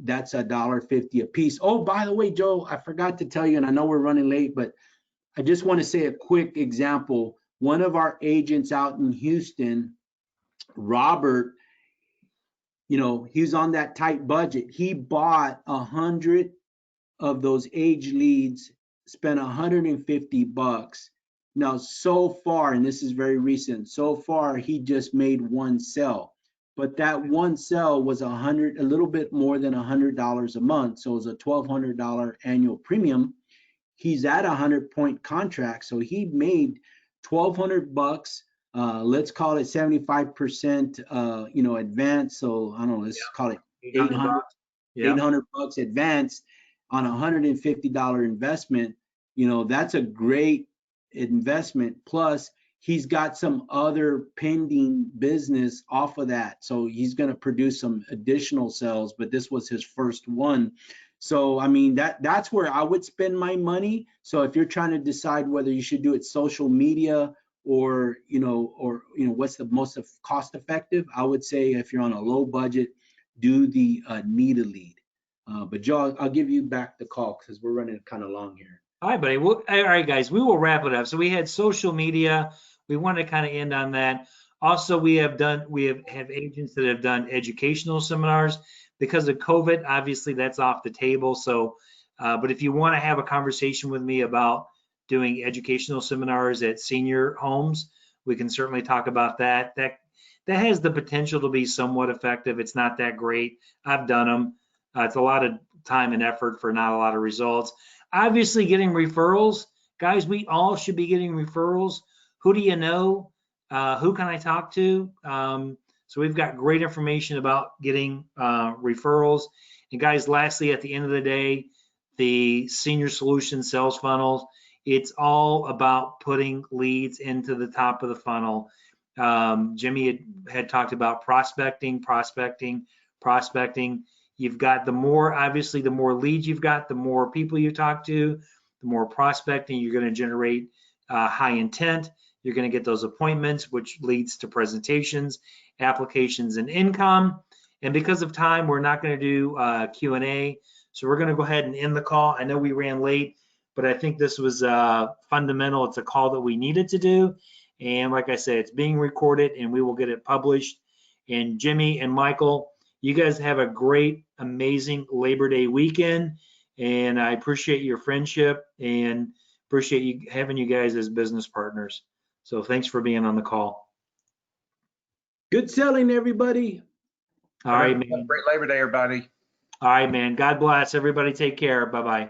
That's $1.50 a piece. Oh, by the way, Joe, I forgot to tell you, and I know we're running late, but I just want to say a quick example. One of our agents out in Houston, Robert, he's on that tight budget. He bought 100 of those age leads, spent $150. Now, so far, and this is very recent, so far he just made one sale, but that one sale was a little bit more than $100 a month. So it was a $1,200 annual premium. He's at a 100-point contract, so he made $1,200. Let's call it 75%, advance. So I don't know, let's call it 800, Yeah. $800 advance on a $150 investment. That's a great investment. Plus, he's got some other pending business off of that. So he's going to produce some additional sales, but this was his first one. So, I mean, that's where I would spend my money. So if you're trying to decide whether you should do it social media or what's the most cost effective, I would say if you're on a low budget, do the need a lead. But Joe, I'll give you back the call because we're running kind of long here. All right, buddy. Well, all right, guys, we will wrap it up. So we had social media. We want to kind of end on that. Also, we have agents that have done educational seminars. Because of COVID, obviously that's off the table. So, but if you want to have a conversation with me about doing educational seminars at senior homes, we can certainly talk about that. That has the potential to be somewhat effective. It's not that great. I've done them. It's a lot of time and effort for not a lot of results. Obviously, getting referrals, guys, we all should be getting referrals. Who do you know? Who can I talk to? So we've got great information about getting referrals. And guys, lastly, at the end of the day, the Senior Solutions sales funnels, it's all about putting leads into the top of the funnel. Jimmy had talked about prospecting. You've got the more leads you've got, the more people you talk to, the more prospecting you're going to generate high intent. You're going to get those appointments, which leads to presentations, applications, and income. And because of time, we're not going to do Q&A. So we're going to go ahead and end the call. I know we ran late, but I think this was fundamental. It's a call that we needed to do. And like I said, it's being recorded and we will get it published. And Jimmy and Michael, you guys have a great, amazing Labor Day weekend. And I appreciate your friendship and appreciate having you guys as business partners. So thanks for being on the call. Good selling, everybody. All right, man. Great Labor Day, everybody. All right, man. God bless. Everybody take care. Bye-bye.